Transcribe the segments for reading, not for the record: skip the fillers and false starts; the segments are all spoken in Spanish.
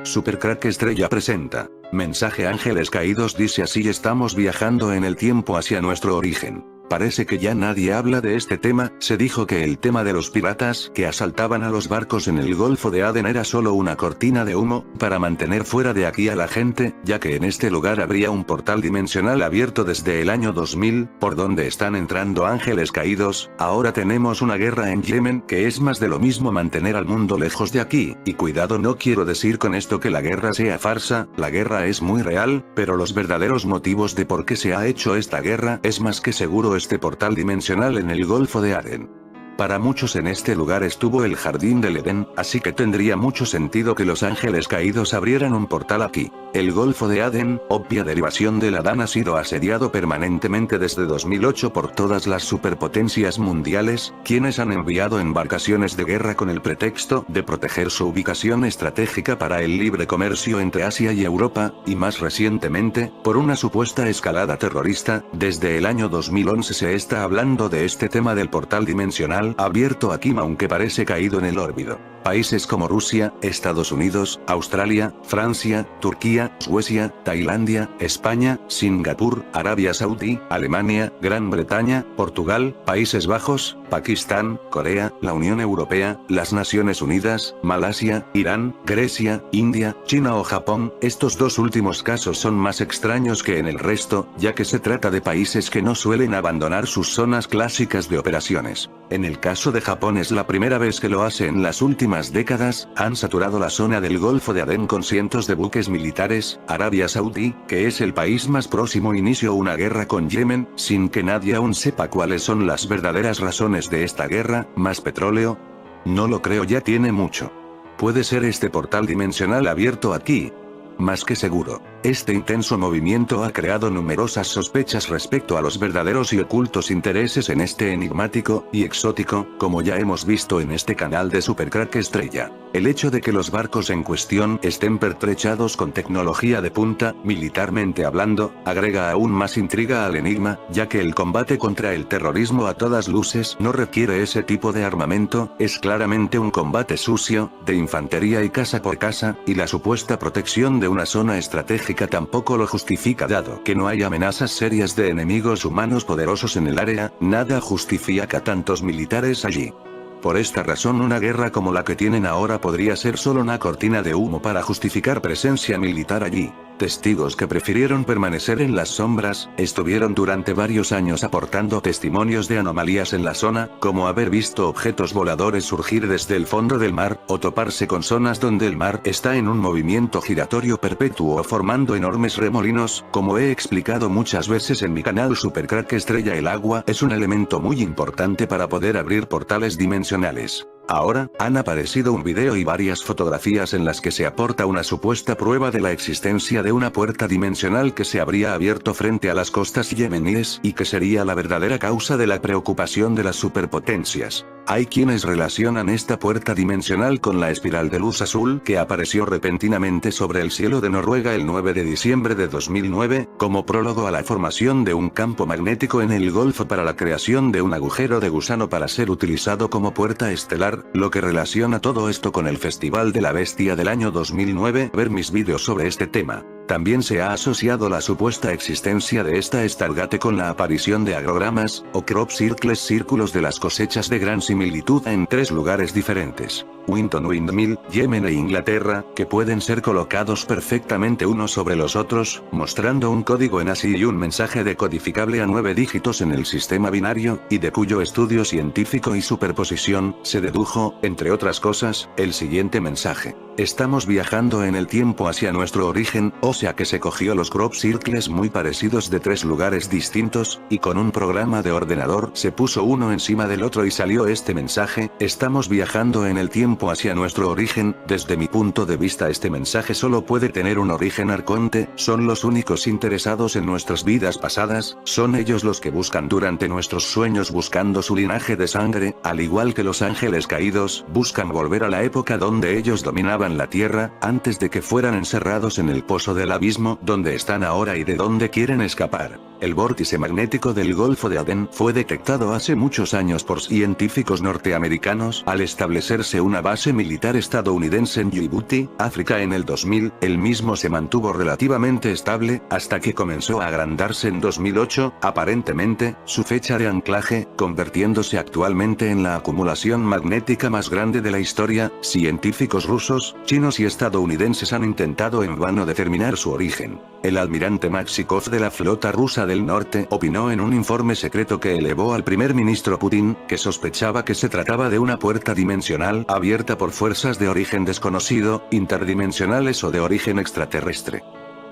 Super Crack Estrella presenta. Mensaje Ángeles Caídos dice así: estamos viajando en el tiempo hacia nuestro origen. Parece que ya nadie habla de este tema. Se dijo que el tema de los piratas que asaltaban a los barcos en el Golfo de Adén era solo una cortina de humo, para mantener fuera de aquí a la gente, ya que en este lugar habría un portal dimensional abierto desde el año 2000, por donde están entrando ángeles caídos. Ahora tenemos una guerra en Yemen, que es más de lo mismo mantener al mundo lejos de aquí, y cuidado, no quiero decir con esto que la guerra sea farsa, la guerra es muy real, pero los verdaderos motivos de por qué se ha hecho esta guerra es más que seguro este portal dimensional en el Golfo de Adén. Para muchos en este lugar estuvo el Jardín del Edén, así que tendría mucho sentido que los ángeles caídos abrieran un portal aquí. El Golfo de Adén, obvia derivación del Adán, ha sido asediado permanentemente desde 2008 por todas las superpotencias mundiales, quienes han enviado embarcaciones de guerra con el pretexto de proteger su ubicación estratégica para el libre comercio entre Asia y Europa, y más recientemente, por una supuesta escalada terrorista. Desde el año 2011 se está hablando de este tema del portal dimensional abierto aquí, aunque parece caído en el olvido. Países como Rusia, Estados Unidos, Australia, Francia, Turquía, Suecia, Tailandia, España, Singapur, Arabia Saudí, Alemania, Gran Bretaña, Portugal, Países Bajos, Pakistán, Corea, la Unión Europea, las Naciones Unidas, Malasia, Irán, Grecia, India, China o Japón. Estos dos últimos casos son más extraños que en el resto, ya que se trata de países que no suelen abandonar sus zonas clásicas de operaciones. En el caso de Japón es la primera vez que lo hace en las últimas décadas. Han saturado la zona del Golfo de Adén con cientos de buques militares. Arabia Saudí, que es el país más próximo, inició una guerra con Yemen, sin que nadie aún sepa cuáles son las verdaderas razones de esta guerra. ¿Más petróleo? No lo creo, ya tiene mucho. ¿Puede ser este portal dimensional abierto aquí? Más que seguro. Este intenso movimiento ha creado numerosas sospechas respecto a los verdaderos y ocultos intereses en este enigmático y exótico, como ya hemos visto en este canal de Super Crack Estrella. El hecho de que los barcos en cuestión estén pertrechados con tecnología de punta, militarmente hablando, agrega aún más intriga al enigma, ya que el combate contra el terrorismo a todas luces no requiere ese tipo de armamento, es claramente un combate sucio, de infantería y casa por casa, y la supuesta protección de una zona estratégica tampoco lo justifica, dado que no hay amenazas serias de enemigos humanos poderosos en el área. Nada justifica tantos militares allí. Por esta razón, una guerra como la que tienen ahora podría ser solo una cortina de humo para justificar presencia militar allí. Testigos que prefirieron permanecer en las sombras, estuvieron durante varios años aportando testimonios de anomalías en la zona, como haber visto objetos voladores surgir desde el fondo del mar, o toparse con zonas donde el mar está en un movimiento giratorio perpetuo formando enormes remolinos. Como he explicado muchas veces en mi canal Super Crack Estrella, el agua es un elemento muy importante para poder abrir portales dimensionales. Ahora, han aparecido un video y varias fotografías en las que se aporta una supuesta prueba de la existencia de una puerta dimensional que se habría abierto frente a las costas yemeníes y que sería la verdadera causa de la preocupación de las superpotencias. Hay quienes relacionan esta puerta dimensional con la espiral de luz azul que apareció repentinamente sobre el cielo de Noruega el 9 de diciembre de 2009, como prólogo a la formación de un campo magnético en el Golfo para la creación de un agujero de gusano para ser utilizado como puerta estelar, lo que relaciona todo esto con el Festival de la Bestia del año 2009. Ver mis vídeos sobre este tema. También se ha asociado la supuesta existencia de esta Stargate con la aparición de agrogramas, o crop circles, círculos de las cosechas de gran similitud en tres lugares diferentes: Winton Windmill, Yemen e Inglaterra, que pueden ser colocados perfectamente unos sobre los otros, mostrando un código en ASCII y un mensaje decodificable a 9 dígitos en el sistema binario, y de cuyo estudio científico y superposición, se dedujo, entre otras cosas, el siguiente mensaje: estamos viajando en el tiempo hacia nuestro origen. O sea que se cogió los crop circles muy parecidos de tres lugares distintos, y con un programa de ordenador se puso uno encima del otro y salió este mensaje: estamos viajando en el tiempo hacia nuestro origen. Desde mi punto de vista, este mensaje solo puede tener un origen arconte. Son los únicos interesados en nuestras vidas pasadas, son ellos los que buscan durante nuestros sueños, buscando su linaje de sangre, al igual que los ángeles caídos, buscan volver a la época donde ellos dominaban la tierra, antes de que fueran encerrados en el pozo del abismo donde están ahora y de donde quieren escapar. El vórtice magnético del Golfo de Adén fue detectado hace muchos años por científicos norteamericanos al establecerse una base militar estadounidense en Djibouti, África en el 2000, el mismo se mantuvo relativamente estable, hasta que comenzó a agrandarse en 2008, aparentemente, su fecha de anclaje, convirtiéndose actualmente en la acumulación magnética más grande de la historia. Científicos rusos, chinos y estadounidenses han intentado en vano determinar su origen. El almirante Maxikov de la flota rusa del norte opinó en un informe secreto que elevó al primer ministro Putin, que sospechaba que se trataba de una puerta dimensional abierta por fuerzas de origen desconocido, interdimensionales o de origen extraterrestre.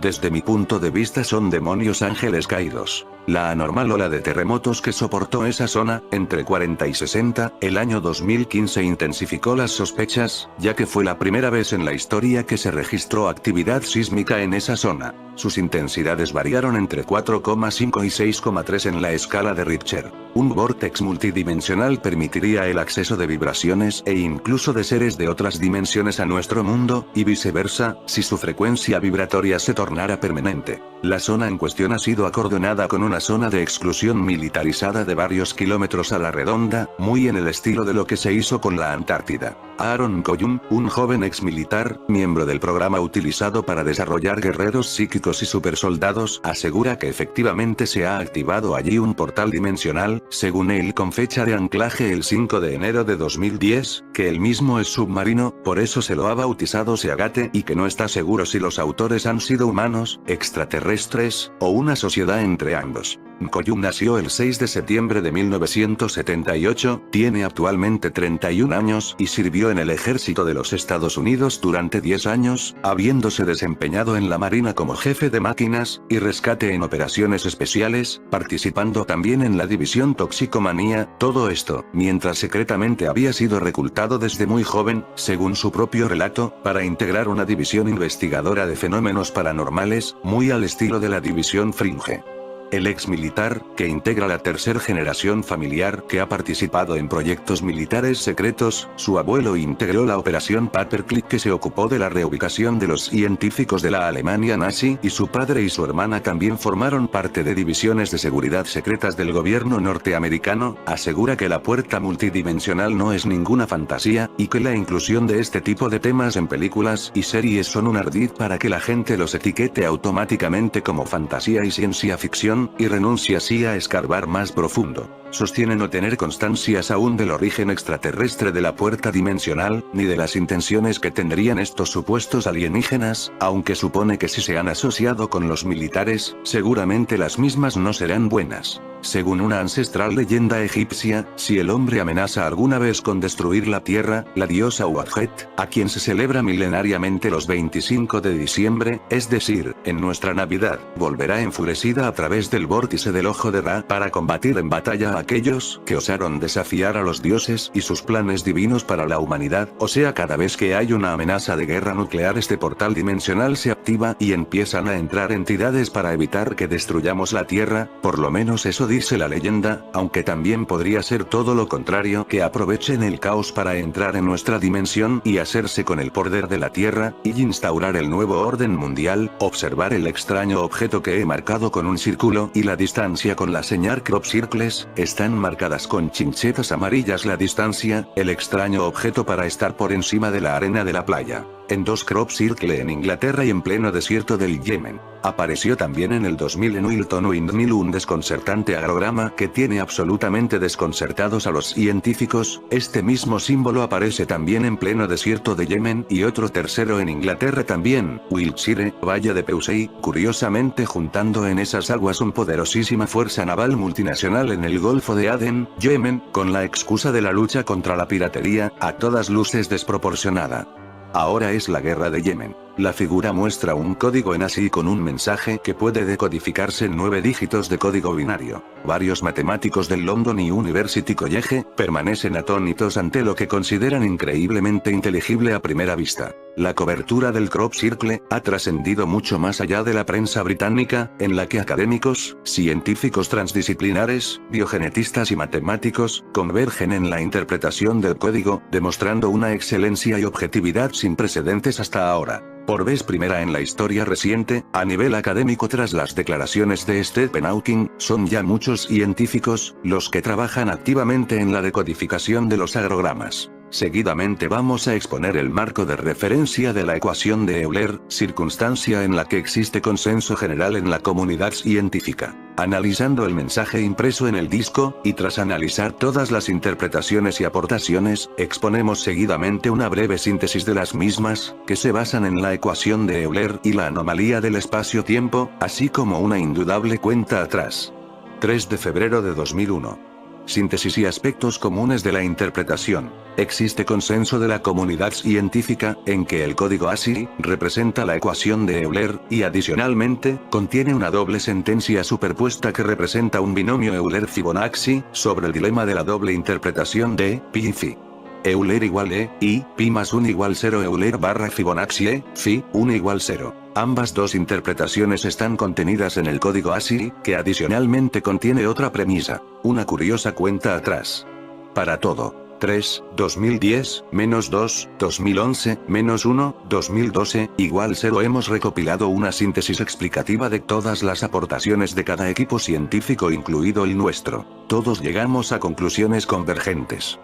Desde mi punto de vista son demonios ángeles caídos. La anormal ola de terremotos que soportó esa zona, entre 40 y 60, el año 2015 intensificó las sospechas, ya que fue la primera vez en la historia que se registró actividad sísmica en esa zona. Sus intensidades variaron entre 4,5 y 6,3 en la escala de Richter. Un vórtex multidimensional permitiría el acceso de vibraciones e incluso de seres de otras dimensiones a nuestro mundo, y viceversa, si su frecuencia vibratoria se tornara permanente. La zona en cuestión ha sido acordonada con una zona de exclusión militarizada de varios kilómetros a la redonda, muy en el estilo de lo que se hizo con la Antártida. Aaron Koyun, un joven ex militar, miembro del programa utilizado para desarrollar guerreros psíquicos y supersoldados, asegura que efectivamente se ha activado allí un portal dimensional, según él con fecha de anclaje el 5 de enero de 2010, que el mismo es submarino, por eso se lo ha bautizado Seagate, y que no está seguro si los autores han sido humanos, extraterrestres, o una sociedad entre ambos. Koyun nació el 6 de septiembre de 1978, tiene actualmente 31 años y sirvió en el ejército de los Estados Unidos durante 10 años, habiéndose desempeñado en la Marina como jefe de máquinas y rescate en operaciones especiales, participando también en la división Toxicomanía, todo esto, mientras secretamente había sido reclutado desde muy joven, según su propio relato, para integrar una división investigadora de fenómenos paranormales, muy al estilo de la división Fringe. El ex militar, que integra la tercera generación familiar que ha participado en proyectos militares secretos, su abuelo integró la operación Paperclip que se ocupó de la reubicación de los científicos de la Alemania nazi, y su padre y su hermana también formaron parte de divisiones de seguridad secretas del gobierno norteamericano. Asegura que la puerta multidimensional no es ninguna fantasía, y que la inclusión de este tipo de temas en películas y series son un ardid para que la gente los etiquete automáticamente como fantasía y ciencia ficción, y renuncia así a escarbar más profundo. Sostiene no tener constancias aún del origen extraterrestre de la puerta dimensional, ni de las intenciones que tendrían estos supuestos alienígenas, aunque supone que si se han asociado con los militares, seguramente las mismas no serán buenas. Según una ancestral leyenda egipcia, si el hombre amenaza alguna vez con destruir la tierra, la diosa Uadjet, a quien se celebra milenariamente los 25 de diciembre, es decir, en nuestra Navidad, volverá enfurecida a través del vórtice del ojo de Ra para combatir en batalla a aquellos que osaron desafiar a los dioses y sus planes divinos para la humanidad. O sea, cada vez que hay una amenaza de guerra nuclear, este portal dimensional se activa y empiezan a entrar entidades para evitar que destruyamos la tierra, por lo menos eso dice la leyenda, aunque también podría ser todo lo contrario, que aprovechen el caos para entrar en nuestra dimensión y hacerse con el poder de la tierra, y instaurar el nuevo orden mundial. Observar el extraño objeto que he marcado con un círculo y la distancia con la señal crop circles, están marcadas con chinchetas amarillas la distancia, el extraño objeto para estar por encima de la arena de la playa. En 2 crop circle en Inglaterra y en pleno desierto del Yemen. Apareció también en el 2000 en Wilton Windmill un desconcertante agrograma que tiene absolutamente desconcertados a los científicos. Este mismo símbolo aparece también en pleno desierto de Yemen, y otro tercero en Inglaterra también, Wiltshire, Valle de Pewsey, curiosamente juntando en esas aguas una poderosísima fuerza naval multinacional en el Golfo de Adén, Yemen, con la excusa de la lucha contra la piratería, a todas luces desproporcionada. Ahora es la guerra de Yemen. La figura muestra un código en ASCII con un mensaje que puede decodificarse en 9 dígitos de código binario. Varios matemáticos del London University College permanecen atónitos ante lo que consideran increíblemente inteligible a primera vista. La cobertura del crop circle ha trascendido mucho más allá de la prensa británica, en la que académicos, científicos transdisciplinares, biogenetistas y matemáticos convergen en la interpretación del código, demostrando una excelencia y objetividad sin precedentes hasta ahora. Por vez primera en la historia reciente, a nivel académico tras las declaraciones de Stephen Hawking, son ya muchos científicos los que trabajan activamente en la decodificación de los agrogramas. Seguidamente vamos a exponer el marco de referencia de la ecuación de Euler, circunstancia en la que existe consenso general en la comunidad científica. Analizando el mensaje impreso en el disco, y tras analizar todas las interpretaciones y aportaciones, exponemos seguidamente una breve síntesis de las mismas, que se basan en la ecuación de Euler y la anomalía del espacio-tiempo, así como una indudable cuenta atrás. 3 de febrero de 2001. Síntesis y aspectos comunes de la interpretación. Existe consenso de la comunidad científica, en que el código ASCII representa la ecuación de Euler, y adicionalmente, contiene una doble sentencia superpuesta que representa un binomio Euler-Fibonacci, sobre el dilema de la doble interpretación de pi y phi. Euler igual E, y, pi más 1 igual 0 Euler barra Fibonacci E, phi, 1 igual 0. Ambas dos interpretaciones están contenidas en el código ASCII, que adicionalmente contiene otra premisa, una curiosa cuenta atrás. Para todo. 3, 2010, menos 2, 2011, menos 1, 2012, igual 0. Hemos recopilado una síntesis explicativa de todas las aportaciones de cada equipo científico incluido el nuestro. Todos llegamos a conclusiones convergentes.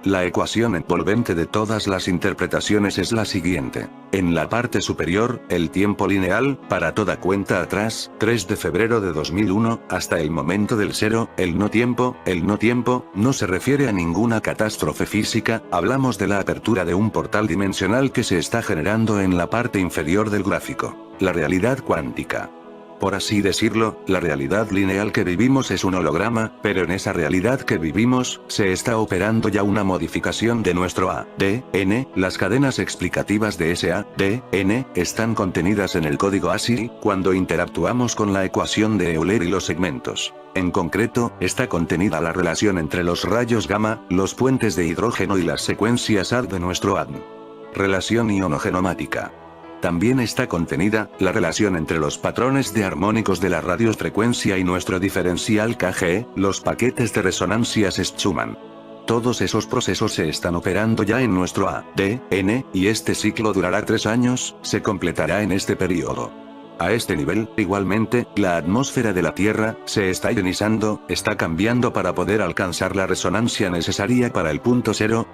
La ecuación envolvente de todas las interpretaciones es la siguiente. En la parte superior, el tiempo lineal, para toda cuenta atrás, 3 de febrero de 2001, hasta el momento del cero, el no tiempo, no se refiere a ninguna catástrofe física, hablamos de la apertura de un portal dimensional que se está generando en la parte inferior del gráfico. La realidad cuántica. Por así decirlo, la realidad lineal que vivimos es un holograma, pero en esa realidad que vivimos, se está operando ya una modificación de nuestro ADN, las cadenas explicativas de ese ADN, están contenidas en el código ASCII, cuando interactuamos con la ecuación de Euler y los segmentos. En concreto, está contenida la relación entre los rayos gamma, los puentes de hidrógeno y las secuencias AD de nuestro ADN. Relación ionogenomática. También está contenida, la relación entre los patrones de armónicos de la radiofrecuencia y nuestro diferencial KG, los paquetes de resonancias Schumann. Todos esos procesos se están operando ya en nuestro ADN, y este ciclo durará 3 años, se completará en este periodo. A este nivel, igualmente, la atmósfera de la Tierra, se está ionizando, está cambiando para poder alcanzar la resonancia necesaria para el punto cero,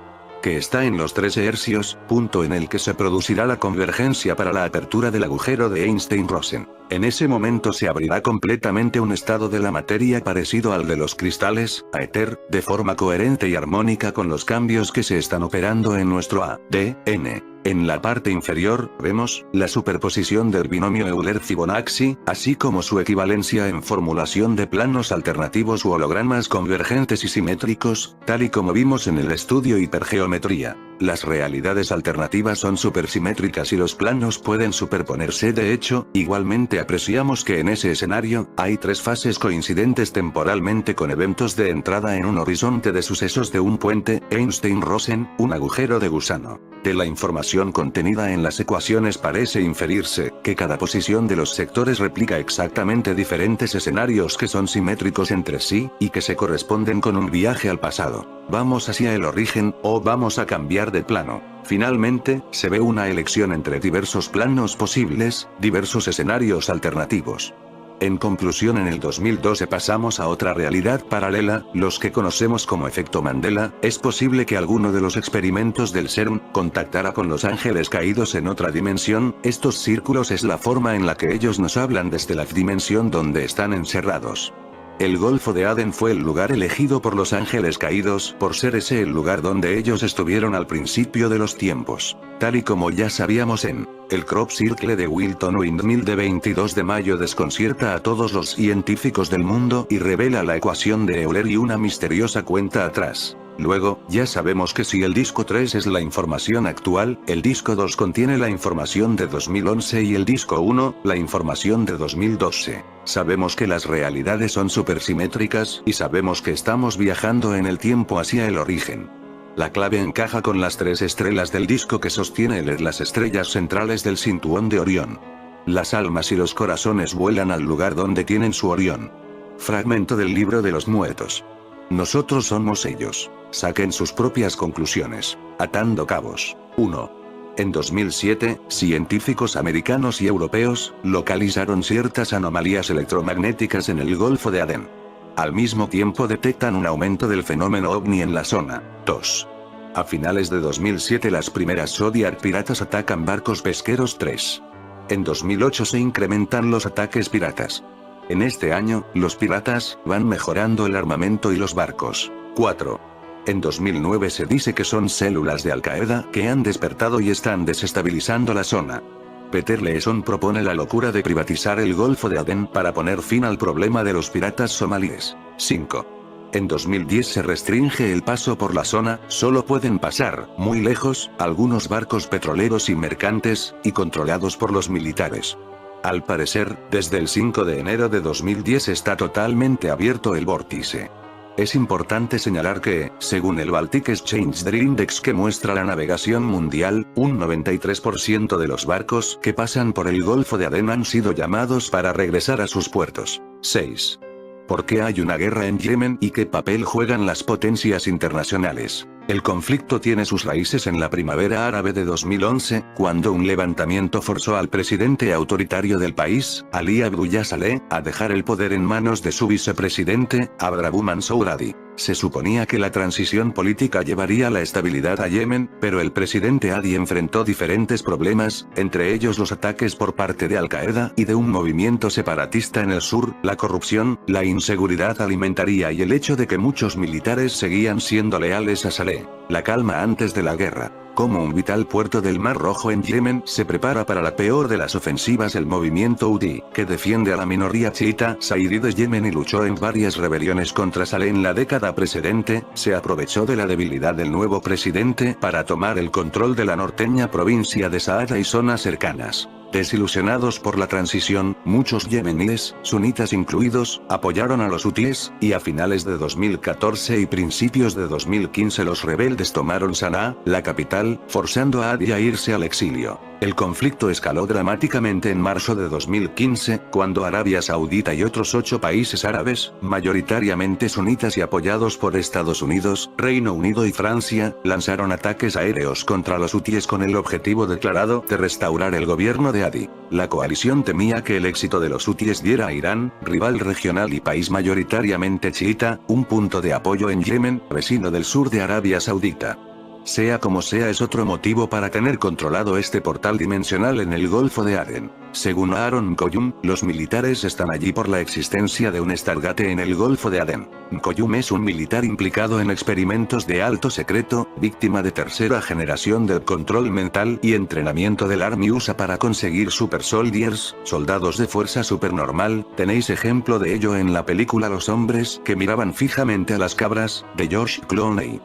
que está en los 13 hercios, punto en el que se producirá la convergencia para la apertura del agujero de Einstein-Rosen. En ese momento se abrirá completamente un estado de la materia parecido al de los cristales, éter, de forma coherente y armónica con los cambios que se están operando en nuestro ADN. En la parte inferior, vemos, la superposición del binomio Euler-Fibonacci, así como su equivalencia en formulación de planos alternativos u hologramas convergentes y simétricos, tal y como vimos en el estudio hipergeometría. Las realidades alternativas son supersimétricas y los planos pueden superponerse. De hecho, igualmente apreciamos que en ese escenario, hay 3 fases coincidentes temporalmente con eventos de entrada en un horizonte de sucesos de un puente, Einstein-Rosen, un agujero de gusano. De la información contenida en las ecuaciones parece inferirse, que cada posición de los sectores replica exactamente diferentes escenarios que son simétricos entre sí, y que se corresponden con un viaje al pasado. Vamos hacia el origen, o vamos a cambiar de plano. Finalmente, se ve una elección entre diversos planos posibles, diversos escenarios alternativos. En conclusión, en el 2012 pasamos a otra realidad paralela, los que conocemos como efecto Mandela. Es posible que alguno de los experimentos del CERN contactara con los ángeles caídos en otra dimensión. Estos círculos es la forma en la que ellos nos hablan desde la dimensión donde están encerrados. El Golfo de Adén fue el lugar elegido por los ángeles caídos, por ser ese el lugar donde ellos estuvieron al principio de los tiempos. Tal y como ya sabíamos en el Crop Circle de Wilton Windmill de 22 de mayo desconcierta a todos los científicos del mundo y revela la ecuación de Euler y una misteriosa cuenta atrás. Luego, ya sabemos que si el disco 3 es la información actual, el disco 2 contiene la información de 2011 y el disco 1, la información de 2012. Sabemos que las realidades son supersimétricas, y sabemos que estamos viajando en el tiempo hacia el origen. La clave encaja con las 3 estrellas del disco que sostiene las estrellas centrales del cinturón de Orión. Las almas y los corazones vuelan al lugar donde tienen su Orión. Fragmento del libro de los muertos. Nosotros somos ellos. Saquen sus propias conclusiones. Atando cabos. 1. En 2007, científicos americanos y europeos localizaron ciertas anomalías electromagnéticas en el Golfo de Adén. Al mismo tiempo detectan un aumento del fenómeno ovni en la zona. 2. A finales de 2007 las primeras Zodiac piratas atacan barcos pesqueros 3. En 2008 se incrementan los ataques piratas. En este año, los piratas van mejorando el armamento y los barcos. 4. En 2009 se dice que son células de Al-Qaeda que han despertado y están desestabilizando la zona. Peter Leeson propone la locura de privatizar el Golfo de Adén para poner fin al problema de los piratas somalíes. 5. En 2010 se restringe el paso por la zona, solo pueden pasar, muy lejos, algunos barcos petroleros y mercantes, y controlados por los militares. Al parecer, desde el 5 de enero de 2010 está totalmente abierto el vórtice. Es importante señalar que, según el Baltic Exchange Trade Index que muestra la navegación mundial, un 93% de los barcos que pasan por el Golfo de Adén han sido llamados para regresar a sus puertos. 6. ¿Por qué hay una guerra en Yemen y qué papel juegan las potencias internacionales? El conflicto tiene sus raíces en la primavera árabe de 2011, cuando un levantamiento forzó al presidente autoritario del país, Ali Abdullah Saleh, a dejar el poder en manos de su vicepresidente, Abdrabbu Mansour Hadi. Se suponía que la transición política llevaría la estabilidad a Yemen, pero el presidente Hadi enfrentó diferentes problemas, entre ellos los ataques por parte de Al-Qaeda y de un movimiento separatista en el sur, la corrupción, la inseguridad alimentaria y el hecho de que muchos militares seguían siendo leales a Saleh. La calma antes de la guerra. Como un vital puerto del Mar Rojo en Yemen se prepara para la peor de las ofensivas. El movimiento Houthi, que defiende a la minoría chiita Zaidi de Yemen y luchó en varias rebeliones contra Saleh en la década precedente, se aprovechó de la debilidad del nuevo presidente para tomar el control de la norteña provincia de Saada y zonas cercanas. Desilusionados por la transición, muchos yemeníes, sunitas incluidos, apoyaron a los hutíes, y a finales de 2014 y principios de 2015 los rebeldes tomaron Sanaa, la capital, forzando a Hadi a irse al exilio. El conflicto escaló dramáticamente en marzo de 2015, cuando Arabia Saudita y otros 8 países árabes, mayoritariamente sunitas y apoyados por Estados Unidos, Reino Unido y Francia, lanzaron ataques aéreos contra los hutíes con el objetivo declarado de restaurar el gobierno de Hadi. La coalición temía que el éxito de los hutíes diera a Irán, rival regional y país mayoritariamente chiita, un punto de apoyo en Yemen, vecino del sur de Arabia Saudita. Sea como sea, es otro motivo para tener controlado este portal dimensional en el Golfo de Adén. Según Aaron Koyum, los militares están allí por la existencia de un Stargate en el Golfo de Adén. Koyum es un militar implicado en experimentos de alto secreto, víctima de tercera generación del control mental y entrenamiento del Army USA para conseguir Super Soldiers, soldados de fuerza supernormal. Tenéis ejemplo de ello en la película Los hombres que miraban fijamente a las cabras, de George Clooney.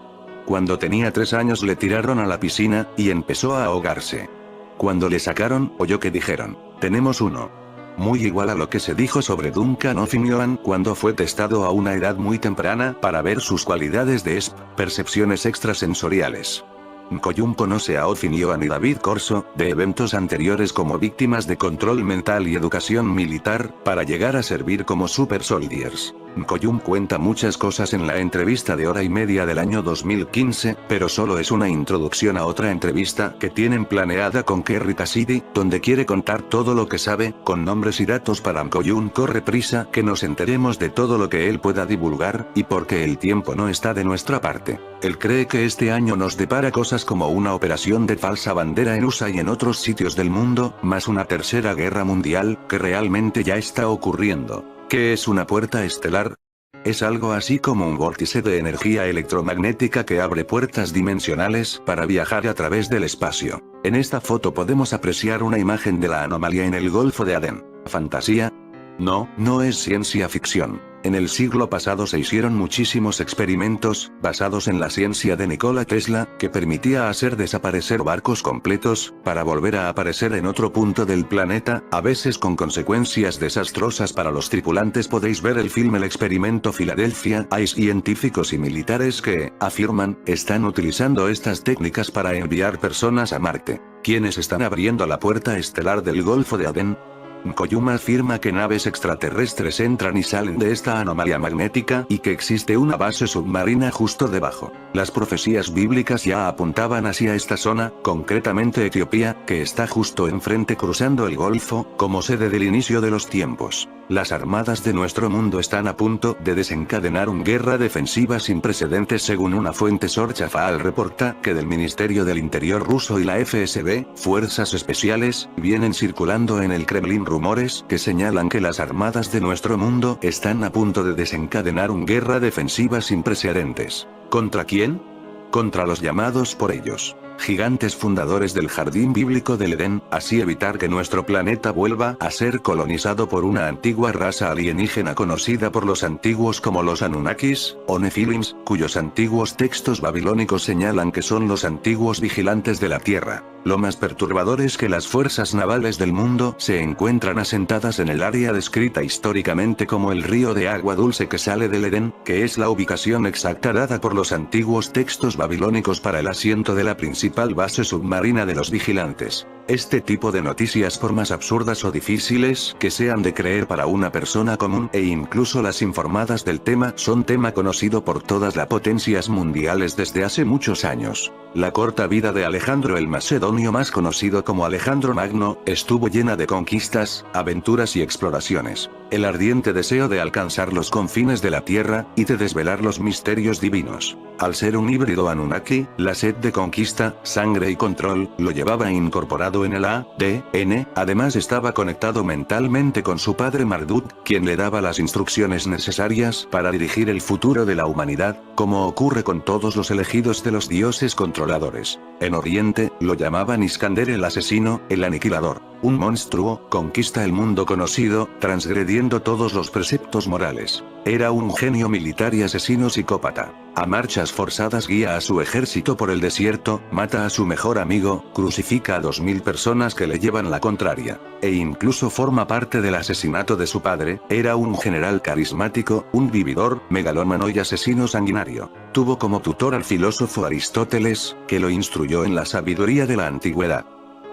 Cuando tenía 3 años le tiraron a la piscina, y empezó a ahogarse. Cuando le sacaron, oyó que dijeron, tenemos uno. Muy igual a lo que se dijo sobre Duncan O'Finioan cuando fue testado a una edad muy temprana para ver sus cualidades de percepciones extrasensoriales. Koyum conoce a O'Finioan y David Corso, de eventos anteriores como víctimas de control mental y educación militar, para llegar a servir como Super Soldiers. Koyum cuenta muchas cosas en la entrevista de hora y media del año 2015, pero solo es una introducción a otra entrevista que tienen planeada con Kerry Cassidy, donde quiere contar todo lo que sabe, con nombres y datos para Koyum. Corre prisa que nos enteremos de todo lo que él pueda divulgar, y porque el tiempo no está de nuestra parte. Él cree que este año nos depara cosas como una operación de falsa bandera en USA y en otros sitios del mundo, más una tercera guerra mundial, que realmente ya está ocurriendo. ¿Qué es una puerta estelar? Es algo así como un vórtice de energía electromagnética que abre puertas dimensionales para viajar a través del espacio. En esta foto podemos apreciar una imagen de la anomalía en el Golfo de Adén. ¿Fantasía? No, no es ciencia ficción. En el siglo pasado se hicieron muchísimos experimentos, basados en la ciencia de Nikola Tesla, que permitía hacer desaparecer barcos completos, para volver a aparecer en otro punto del planeta, a veces con consecuencias desastrosas para los tripulantes. Podéis ver el film El experimento Filadelfia. Hay científicos y militares que, afirman, están utilizando estas técnicas para enviar personas a Marte. ¿Quiénes están abriendo la puerta estelar del Golfo de Adén? Koyuma afirma que naves extraterrestres entran y salen de esta anomalía magnética y que existe una base submarina justo debajo. Las profecías bíblicas ya apuntaban hacia esta zona, concretamente Etiopía, que está justo enfrente cruzando el Golfo, como sede del inicio de los tiempos. Las armadas de nuestro mundo están a punto de desencadenar una guerra defensiva sin precedentes según una fuente Sorchafaal reporta que del Ministerio del Interior ruso y la FSB, Fuerzas Especiales, vienen circulando en el Kremlin rumores que señalan que las armadas de nuestro mundo están a punto de desencadenar una guerra defensiva sin precedentes. ¿Contra quién? Contra los llamados por ellos gigantes fundadores del jardín bíblico del Edén, así evitar que nuestro planeta vuelva a ser colonizado por una antigua raza alienígena conocida por los antiguos como los Anunnakis, o Nephilims, cuyos antiguos textos babilónicos señalan que son los antiguos vigilantes de la Tierra. Lo más perturbador es que las fuerzas navales del mundo se encuentran asentadas en el área descrita históricamente como el río de agua dulce que sale del Edén, que es la ubicación exacta dada por los antiguos textos babilónicos para el asiento de la principal base submarina de los vigilantes. Este tipo de noticias, por más absurdas o difíciles que sean de creer para una persona común e incluso las informadas del tema, son tema conocido por todas las potencias mundiales desde hace muchos años. La corta vida de Alejandro el Macedonio, más conocido como Alejandro Magno, estuvo llena de conquistas, aventuras y exploraciones. El ardiente deseo de alcanzar los confines de la tierra, y de desvelar los misterios divinos. Al ser un híbrido Anunnaki, la sed de conquista, sangre y control, lo llevaba incorporado en el ADN, además estaba conectado mentalmente con su padre Marduk, quien le daba las instrucciones necesarias para dirigir el futuro de la humanidad, como ocurre con todos los elegidos de los dioses controladores. En Oriente, lo llamaban Iskander el asesino, el aniquilador. Un monstruo, conquista el mundo conocido, transgrediendo todos los preceptos morales. Era un genio militar y asesino psicópata. A marchas forzadas guía a su ejército por el desierto, mata a su mejor amigo, crucifica a 2000 personas que le llevan la contraria. E incluso forma parte del asesinato de su padre. Era un general carismático, un vividor, megalómano y asesino sanguinario. Tuvo como tutor al filósofo Aristóteles, que lo instruyó en la sabiduría de la antigüedad.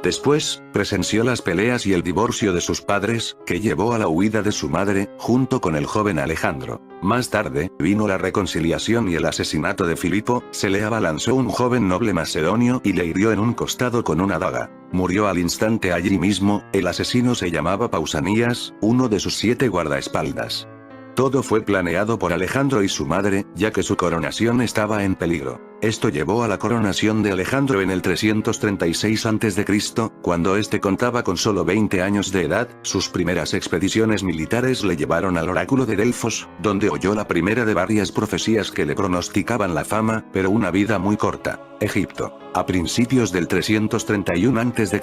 Después, presenció las peleas y el divorcio de sus padres, que llevó a la huida de su madre, junto con el joven Alejandro. Más tarde, vino la reconciliación y el asesinato de Filipo, se le abalanzó un joven noble macedonio y le hirió en un costado con una daga. Murió al instante allí mismo. El asesino se llamaba Pausanias, uno de sus 7 guardaespaldas. Todo fue planeado por Alejandro y su madre, ya que su coronación estaba en peligro. Esto llevó a la coronación de Alejandro en el 336 a.C., cuando este contaba con solo 20 años de edad. Sus primeras expediciones militares le llevaron al oráculo de Delfos, donde oyó la primera de varias profecías que le pronosticaban la fama, pero una vida muy corta. Egipto. A principios del 331 a.C.,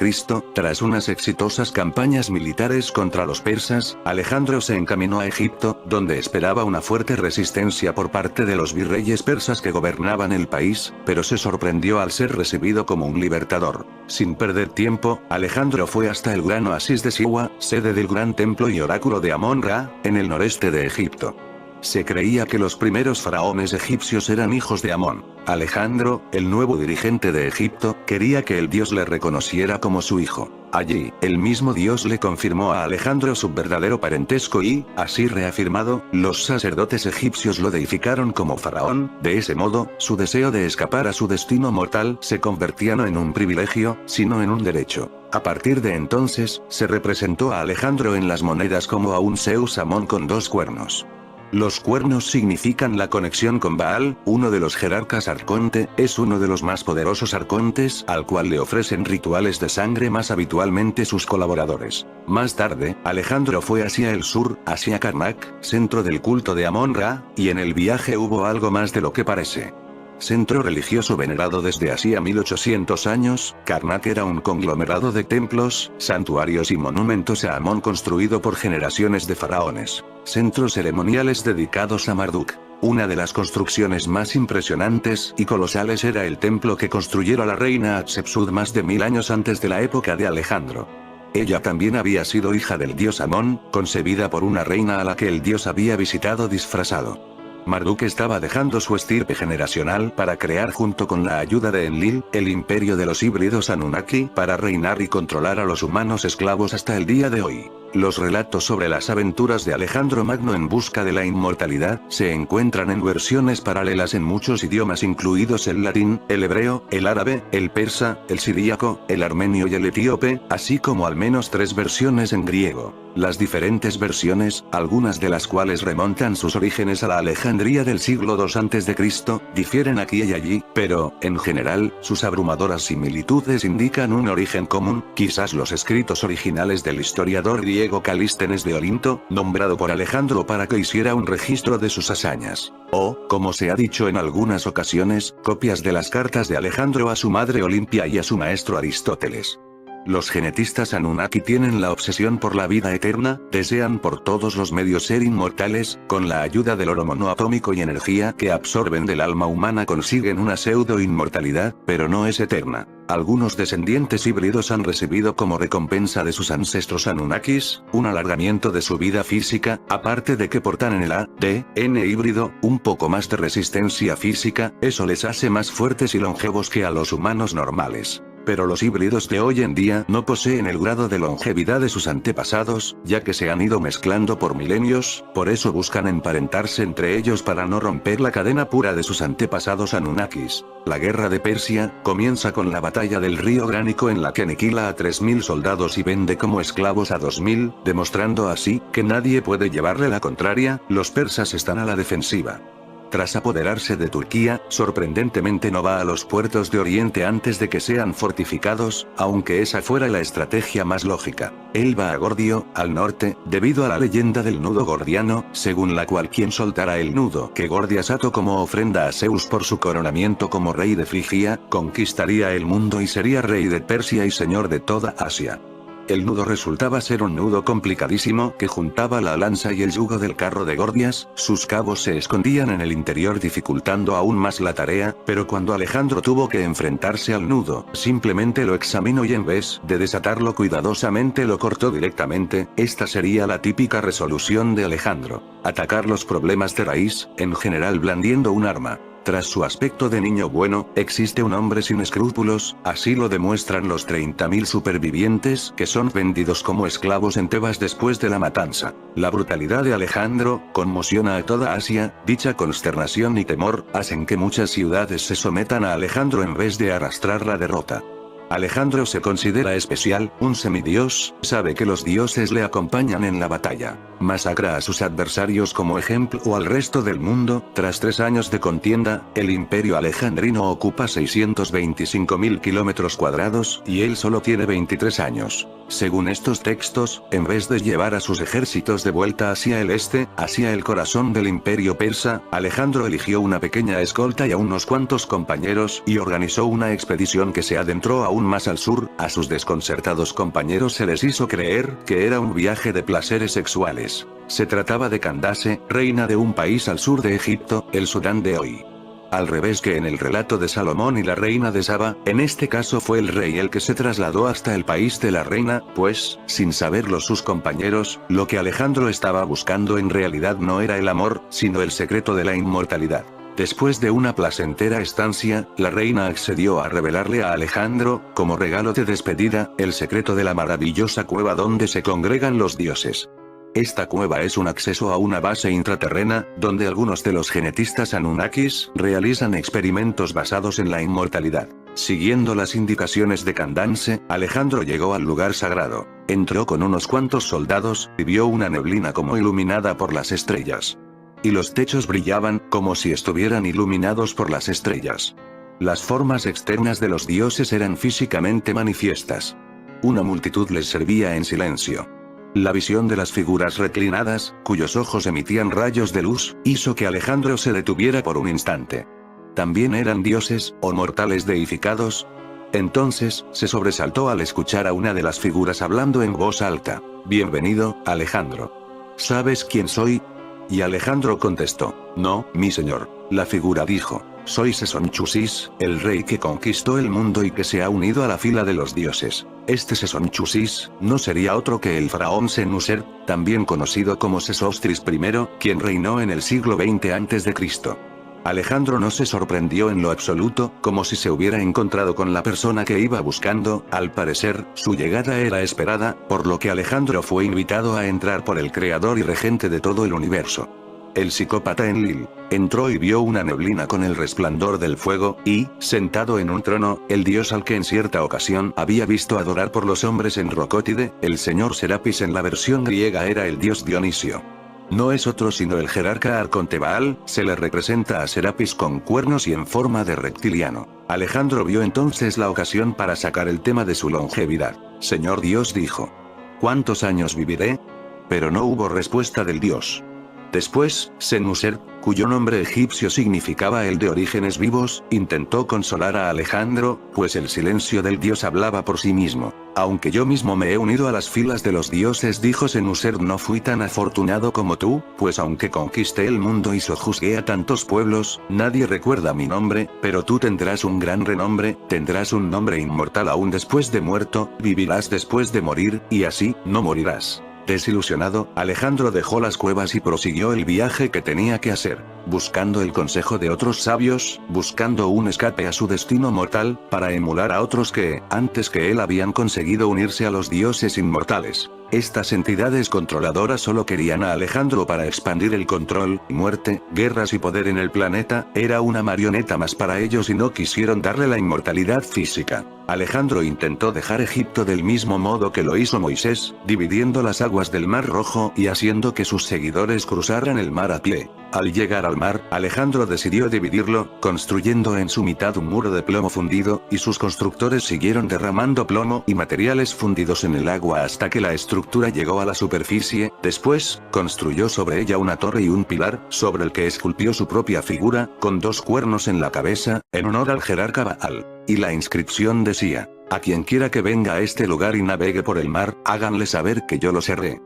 tras unas exitosas campañas militares contra los persas, Alejandro se encaminó a Egipto, donde esperaba una fuerte resistencia por parte de los virreyes persas que gobernaban el país, pero se sorprendió al ser recibido como un libertador. Sin perder tiempo, Alejandro fue hasta el gran oasis de Siwa, sede del gran templo y oráculo de Amón-Ra, en el noreste de Egipto. Se creía que los primeros faraones egipcios eran hijos de Amón. Alejandro, el nuevo dirigente de Egipto, quería que el dios le reconociera como su hijo. Allí, el mismo dios le confirmó a Alejandro su verdadero parentesco y, así reafirmado, los sacerdotes egipcios lo deificaron como faraón. De ese modo, su deseo de escapar a su destino mortal se convertía no en un privilegio, sino en un derecho. A partir de entonces, se representó a Alejandro en las monedas como a un Zeus Amón con 2 cuernos. Los cuernos significan la conexión con Baal, uno de los jerarcas arconte, es uno de los más poderosos arcontes, al cual le ofrecen rituales de sangre más habitualmente sus colaboradores. Más tarde, Alejandro fue hacia el sur, hacia Karnak, centro del culto de Amón-Ra, y en el viaje hubo algo más de lo que parece. Centro religioso venerado desde hacía 1800 años, Karnak era un conglomerado de templos, santuarios y monumentos a Amón construido por generaciones de faraones. Centros ceremoniales dedicados a Marduk. Una de las construcciones más impresionantes y colosales era el templo que construyera la reina Hatshepsut más de 1000 años antes de la época de Alejandro. Ella también había sido hija del dios Amón, concebida por una reina a la que el dios había visitado disfrazado. Marduk estaba dejando su estirpe generacional para crear junto con la ayuda de Enlil, el imperio de los híbridos Anunnaki para reinar y controlar a los humanos esclavos hasta el día de hoy. Los relatos sobre las aventuras de Alejandro Magno en busca de la inmortalidad se encuentran en versiones paralelas en muchos idiomas incluidos el latín, el hebreo, el árabe, el persa, el siríaco, el armenio y el etíope, así como al menos 3 versiones en griego. Las diferentes versiones, algunas de las cuales remontan sus orígenes a la Alejandría del siglo II a.C., difieren aquí y allí, pero, en general, sus abrumadoras similitudes indican un origen común. Quizás los escritos originales del historiador griego Calístenes de Olinto, nombrado por Alejandro para que hiciera un registro de sus hazañas. O, como se ha dicho en algunas ocasiones, copias de las cartas de Alejandro a su madre Olimpia y a su maestro Aristóteles. Los genetistas Anunnaki tienen la obsesión por la vida eterna, desean por todos los medios ser inmortales, con la ayuda del oro monoatómico y energía que absorben del alma humana consiguen una pseudo-inmortalidad, pero no es eterna. Algunos descendientes híbridos han recibido como recompensa de sus ancestros Anunnakis, un alargamiento de su vida física, aparte de que portan en el ADN híbrido, un poco más de resistencia física, eso les hace más fuertes y longevos que a los humanos normales. Pero los híbridos de hoy en día no poseen el grado de longevidad de sus antepasados, ya que se han ido mezclando por milenios, por eso buscan emparentarse entre ellos para no romper la cadena pura de sus antepasados Anunnakis. La guerra de Persia comienza con la batalla del río Gránico en la que aniquila a 3000 soldados y vende como esclavos a 2000, demostrando así que nadie puede llevarle la contraria. Los persas están a la defensiva. Tras apoderarse de Turquía, sorprendentemente no va a los puertos de Oriente antes de que sean fortificados, aunque esa fuera la estrategia más lógica. Él va a Gordio, al norte, debido a la leyenda del nudo gordiano, según la cual quien soltara el nudo que Gordias ató como ofrenda a Zeus por su coronamiento como rey de Frigia, conquistaría el mundo y sería rey de Persia y señor de toda Asia. El nudo resultaba ser un nudo complicadísimo que juntaba la lanza y el yugo del carro de Gordias, sus cabos se escondían en el interior dificultando aún más la tarea, pero cuando Alejandro tuvo que enfrentarse al nudo, simplemente lo examinó y en vez de desatarlo cuidadosamente lo cortó directamente. Esta sería la típica resolución de Alejandro: atacar los problemas de raíz, en general blandiendo un arma. Tras su aspecto de niño bueno, existe un hombre sin escrúpulos, así lo demuestran los 30.000 supervivientes que son vendidos como esclavos en Tebas después de la matanza. La brutalidad de Alejandro conmociona a toda Asia, dicha consternación y temor hacen que muchas ciudades se sometan a Alejandro en vez de arrastrar la derrota. Alejandro se considera especial, un semidios, sabe que los dioses le acompañan en la batalla. Masacra a sus adversarios como ejemplo o al resto del mundo. Tras 3 años de contienda, el imperio alejandrino ocupa 625.000 kilómetros cuadrados, y él solo tiene 23 años. Según estos textos, en vez de llevar a sus ejércitos de vuelta hacia el este, hacia el corazón del imperio persa, Alejandro eligió una pequeña escolta y a unos cuantos compañeros y organizó una expedición que se adentró aún más al sur. A sus desconcertados compañeros se les hizo creer que era un viaje de placeres sexuales. Se trataba de Candace, reina de un país al sur de Egipto, el Sudán de hoy. Al revés que en el relato de Salomón y la reina de Saba, en este caso fue el rey el que se trasladó hasta el país de la reina, pues, sin saberlo sus compañeros, lo que Alejandro estaba buscando en realidad no era el amor, sino el secreto de la inmortalidad. Después de una placentera estancia, la reina accedió a revelarle a Alejandro, como regalo de despedida, el secreto de la maravillosa cueva donde se congregan los dioses. Esta cueva es un acceso a una base intraterrena, donde algunos de los genetistas Anunnakis realizan experimentos basados en la inmortalidad. Siguiendo las indicaciones de Candace, Alejandro llegó al lugar sagrado. Entró con unos cuantos soldados, y vio una neblina como iluminada por las estrellas. Y los techos brillaban, como si estuvieran iluminados por las estrellas. Las formas externas de los dioses eran físicamente manifiestas. Una multitud les servía en silencio. La visión de las figuras reclinadas, cuyos ojos emitían rayos de luz, hizo que Alejandro se detuviera por un instante. ¿También eran dioses, o mortales deificados? Entonces, se sobresaltó al escuchar a una de las figuras hablando en voz alta: «Bienvenido, Alejandro. ¿Sabes quién soy?». Y Alejandro contestó: «No, mi señor». La figura dijo: «Soy Sesonchusis, el rey que conquistó el mundo y que se ha unido a la fila de los dioses». Este Sesonchusis no sería otro que el faraón Senusert, también conocido como Sesostris I, quien reinó en el siglo XX a.C. Alejandro no se sorprendió en lo absoluto, como si se hubiera encontrado con la persona que iba buscando. Al parecer, su llegada era esperada, por lo que Alejandro fue invitado a entrar por el creador y regente de todo el universo. El psicópata Enlil entró y vio una neblina con el resplandor del fuego, y, sentado en un trono, el dios al que en cierta ocasión había visto adorar por los hombres en Rocótide, el señor Serapis en la versión griega era el dios Dionisio. No es otro sino el jerarca arconte Baal. Se le representa a Serapis con cuernos y en forma de reptiliano. Alejandro vio entonces la ocasión para sacar el tema de su longevidad. Señor Dios, dijo. ¿Cuántos años viviré? Pero no hubo respuesta del dios. Después, Senusert, cuyo nombre egipcio significaba el de orígenes vivos, intentó consolar a Alejandro, pues el silencio del dios hablaba por sí mismo. Aunque yo mismo me he unido a las filas de los dioses, dijo Senusert, no fui tan afortunado como tú, pues aunque conquisté el mundo y sojuzgué a tantos pueblos, nadie recuerda mi nombre, pero tú tendrás un gran renombre, tendrás un nombre inmortal aún después de muerto, vivirás después de morir, y así, no morirás. Desilusionado, Alejandro dejó las cuevas y prosiguió el viaje que tenía que hacer, buscando el consejo de otros sabios, buscando un escape a su destino mortal, para emular a otros que, antes que él habían conseguido unirse a los dioses inmortales. Estas entidades controladoras solo querían a Alejandro para expandir el control, muerte, guerras y poder en el planeta. Era una marioneta más para ellos y no quisieron darle la inmortalidad física. Alejandro intentó dejar Egipto del mismo modo que lo hizo Moisés, dividiendo las aguas del Mar Rojo y haciendo que sus seguidores cruzaran el mar a pie. Al llegar al mar, Alejandro decidió dividirlo, construyendo en su mitad un muro de plomo fundido, y sus constructores siguieron derramando plomo y materiales fundidos en el agua hasta que la estructura llegó a la superficie. Después, construyó sobre ella una torre y un pilar, sobre el que esculpió su propia figura, con 2 cuernos en la cabeza, en honor al jerarca Baal. Y la inscripción decía: a quien quiera que venga a este lugar y navegue por el mar, háganle saber que yo lo seré.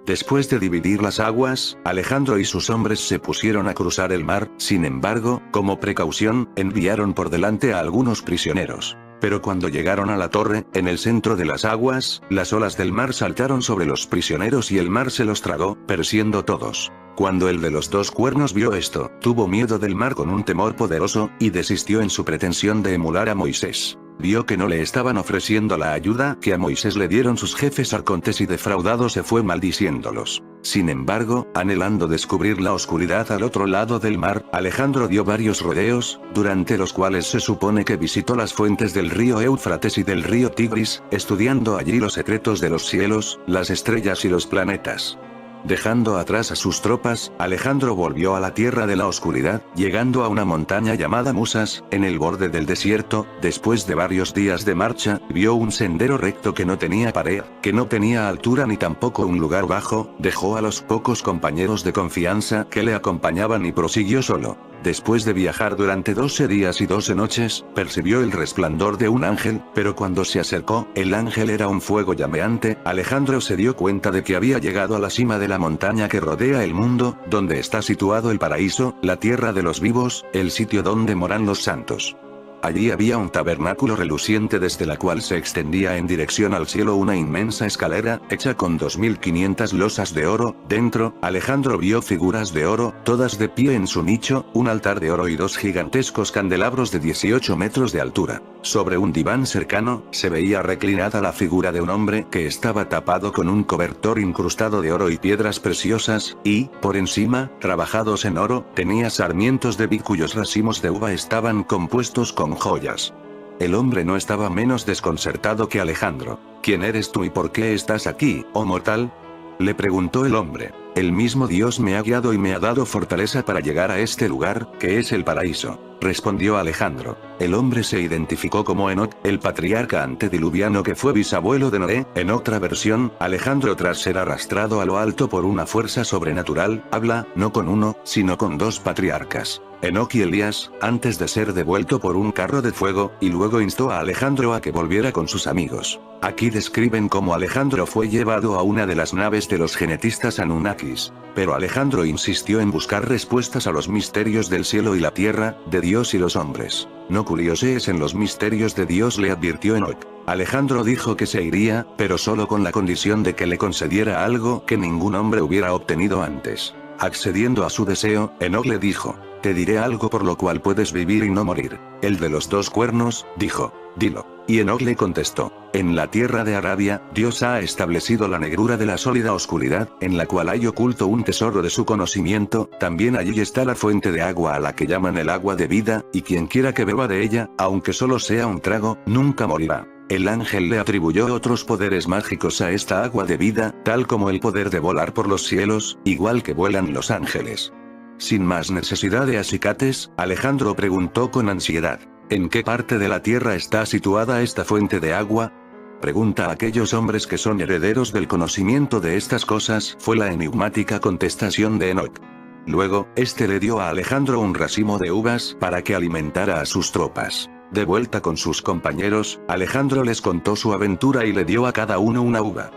Después de dividir las aguas, Alejandro y sus hombres se pusieron a cruzar el mar. Sin embargo, como precaución, enviaron por delante a algunos prisioneros. Pero cuando llegaron a la torre, en el centro de las aguas, las olas del mar saltaron sobre los prisioneros y el mar se los tragó, pereciendo todos. Cuando el de los 2 cuernos vio esto, tuvo miedo del mar con un temor poderoso, y desistió en su pretensión de emular a Moisés. Vio que no le estaban ofreciendo la ayuda que a Moisés le dieron sus jefes arcontes y defraudado se fue maldiciéndolos. Sin embargo, anhelando descubrir la oscuridad al otro lado del mar, Alejandro dio varios rodeos, durante los cuales se supone que visitó las fuentes del río Éufrates y del río Tigris, estudiando allí los secretos de los cielos, las estrellas y los planetas. Dejando atrás a sus tropas, Alejandro volvió a la tierra de la oscuridad, llegando a una montaña llamada Musas, en el borde del desierto. Después de varios días de marcha, vio un sendero recto que no tenía pared, que no tenía altura ni tampoco un lugar bajo. Dejó a los pocos compañeros de confianza que le acompañaban y prosiguió solo. Después de viajar durante 12 días y 12 noches, percibió el resplandor de un ángel, pero cuando se acercó, el ángel era un fuego llameante. Alejandro se dio cuenta de que había llegado a la cima de la montaña que rodea el mundo, donde está situado el paraíso, la tierra de los vivos, el sitio donde moran los santos. Allí había un tabernáculo reluciente desde la cual se extendía en dirección al cielo una inmensa escalera, hecha con 2500 losas de oro. Dentro, Alejandro vio figuras de oro, todas de pie en su nicho, un altar de oro y 2 gigantescos candelabros de 18 metros de altura. Sobre un diván cercano, se veía reclinada la figura de un hombre que estaba tapado con un cobertor incrustado de oro y piedras preciosas, y, por encima, trabajados en oro, tenía sarmientos de vid cuyos racimos de uva estaban compuestos con joyas. El hombre no estaba menos desconcertado que Alejandro. ¿Quién eres tú y por qué estás aquí, oh mortal?, le preguntó el hombre. El mismo Dios me ha guiado y me ha dado fortaleza para llegar a este lugar, que es el paraíso, respondió Alejandro. El hombre se identificó como Enoc, el patriarca antediluviano que fue bisabuelo de Noé. En otra versión, Alejandro, tras ser arrastrado a lo alto por una fuerza sobrenatural, habla, no con uno, sino con 2 patriarcas, Enoc y Elías, antes de ser devuelto por un carro de fuego, y luego instó a Alejandro a que volviera con sus amigos. Aquí describen cómo Alejandro fue llevado a una de las naves de los genetistas Anunnakis. Pero Alejandro insistió en buscar respuestas a los misterios del cielo y la tierra, de Dios y los hombres. No curiosees en los misterios de Dios, le advirtió Enoc. Alejandro dijo que se iría, pero solo con la condición de que le concediera algo que ningún hombre hubiera obtenido antes. Accediendo a su deseo, Enoc le dijo: Te diré algo por lo cual puedes vivir y no morir. El de los dos cuernos, dijo. Dilo. Y Enoch le contestó. En la tierra de Arabia, Dios ha establecido la negrura de la sólida oscuridad, en la cual hay oculto un tesoro de su conocimiento, también allí está la fuente de agua a la que llaman el agua de vida, y quien quiera que beba de ella, aunque solo sea un trago, nunca morirá. El ángel le atribuyó otros poderes mágicos a esta agua de vida, tal como el poder de volar por los cielos, igual que vuelan los ángeles. Sin más necesidad de acicates, Alejandro preguntó con ansiedad. ¿En qué parte de la tierra está situada esta fuente de agua? Pregunta a aquellos hombres que son herederos del conocimiento de estas cosas, fue la enigmática contestación de Enoch. Luego, este le dio a Alejandro un racimo de uvas para que alimentara a sus tropas. De vuelta con sus compañeros, Alejandro les contó su aventura y le dio a cada uno una uva.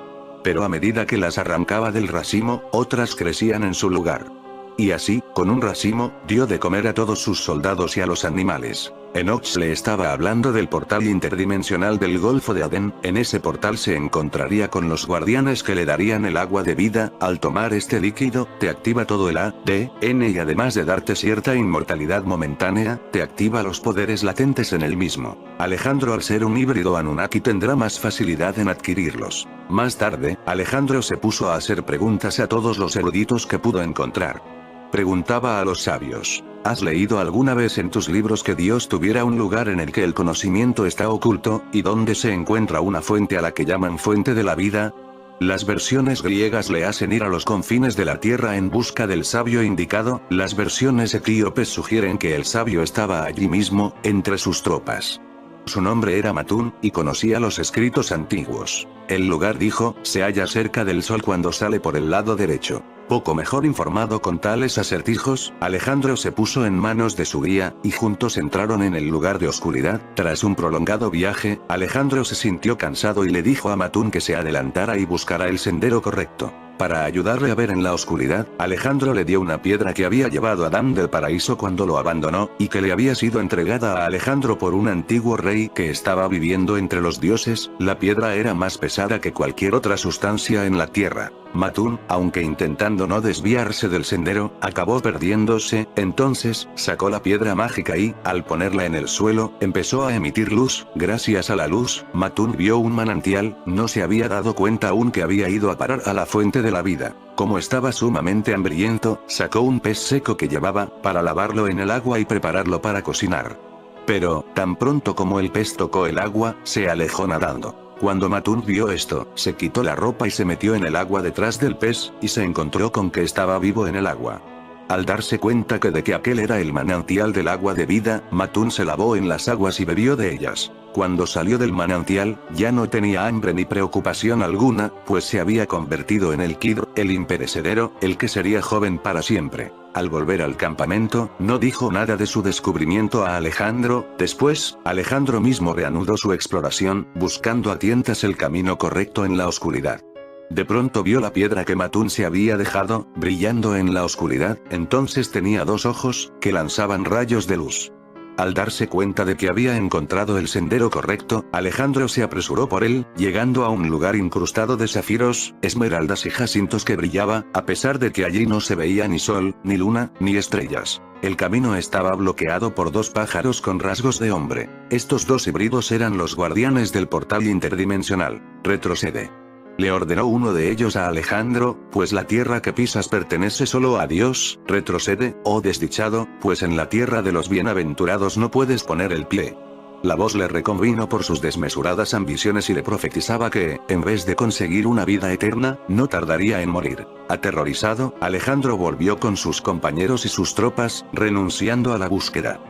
Pero a medida que las arrancaba del racimo, otras crecían en su lugar. Y así, con un racimo, dio de comer a todos sus soldados y a los animales. Enoch le estaba hablando del portal interdimensional del Golfo de Adén. En ese portal se encontraría con los guardianes que le darían el agua de vida. Al tomar este líquido, te activa todo el ADN y además de darte cierta inmortalidad momentánea, te activa los poderes latentes en el mismo. Alejandro, al ser un híbrido Anunnaki, tendrá más facilidad en adquirirlos. Más tarde, Alejandro se puso a hacer preguntas a todos los eruditos que pudo encontrar. Preguntaba a los sabios. ¿Has leído alguna vez en tus libros que Dios tuviera un lugar en el que el conocimiento está oculto, y donde se encuentra una fuente a la que llaman fuente de la vida? Las versiones griegas le hacen ir a los confines de la tierra en busca del sabio indicado, las versiones etíopes sugieren que el sabio estaba allí mismo, entre sus tropas. Su nombre era Matún, y conocía los escritos antiguos. El lugar, dijo, se halla cerca del sol cuando sale por el lado derecho. Poco mejor informado con tales acertijos, Alejandro se puso en manos de su guía, y juntos entraron en el lugar de oscuridad. Tras un prolongado viaje, Alejandro se sintió cansado y le dijo a Matún que se adelantara y buscara el sendero correcto. Para ayudarle a ver en la oscuridad, Alejandro le dio una piedra que había llevado Adán del paraíso cuando lo abandonó, y que le había sido entregada a Alejandro por un antiguo rey que estaba viviendo entre los dioses. La piedra era más pesada que cualquier otra sustancia en la tierra. Matún, aunque intentando no desviarse del sendero, acabó perdiéndose. Entonces, sacó la piedra mágica y, al ponerla en el suelo, empezó a emitir luz. Gracias a la luz, Matún vio un manantial. No se había dado cuenta aún que había ido a parar a la fuente de la vida. Como estaba sumamente hambriento, sacó un pez seco que llevaba, para lavarlo en el agua y prepararlo para cocinar. Pero, tan pronto como el pez tocó el agua, se alejó nadando. Cuando Matún vio esto, se quitó la ropa y se metió en el agua detrás del pez, y se encontró con que estaba vivo en el agua. Al darse cuenta de que aquel era el manantial del agua de vida, Matún se lavó en las aguas y bebió de ellas. Cuando salió del manantial, ya no tenía hambre ni preocupación alguna, pues se había convertido en el Kidr, el imperecedero, el que sería joven para siempre. Al volver al campamento, no dijo nada de su descubrimiento a Alejandro. Después, Alejandro mismo reanudó su exploración, buscando a tientas el camino correcto en la oscuridad. De pronto vio la piedra que Matún se había dejado, brillando en la oscuridad. Entonces tenía dos ojos, que lanzaban rayos de luz. Al darse cuenta de que había encontrado el sendero correcto, Alejandro se apresuró por él, llegando a un lugar incrustado de zafiros, esmeraldas y jacintos que brillaba, a pesar de que allí no se veía ni sol, ni luna, ni estrellas. El camino estaba bloqueado por dos pájaros con rasgos de hombre. Estos dos híbridos eran los guardianes del portal interdimensional. Retrocede. Le ordenó uno de ellos a Alejandro, pues la tierra que pisas pertenece solo a Dios. Retrocede, oh desdichado, pues en la tierra de los bienaventurados no puedes poner el pie. La voz le reconvino por sus desmesuradas ambiciones y le profetizaba que, en vez de conseguir una vida eterna, no tardaría en morir. Aterrorizado, Alejandro volvió con sus compañeros y sus tropas, renunciando a la búsqueda.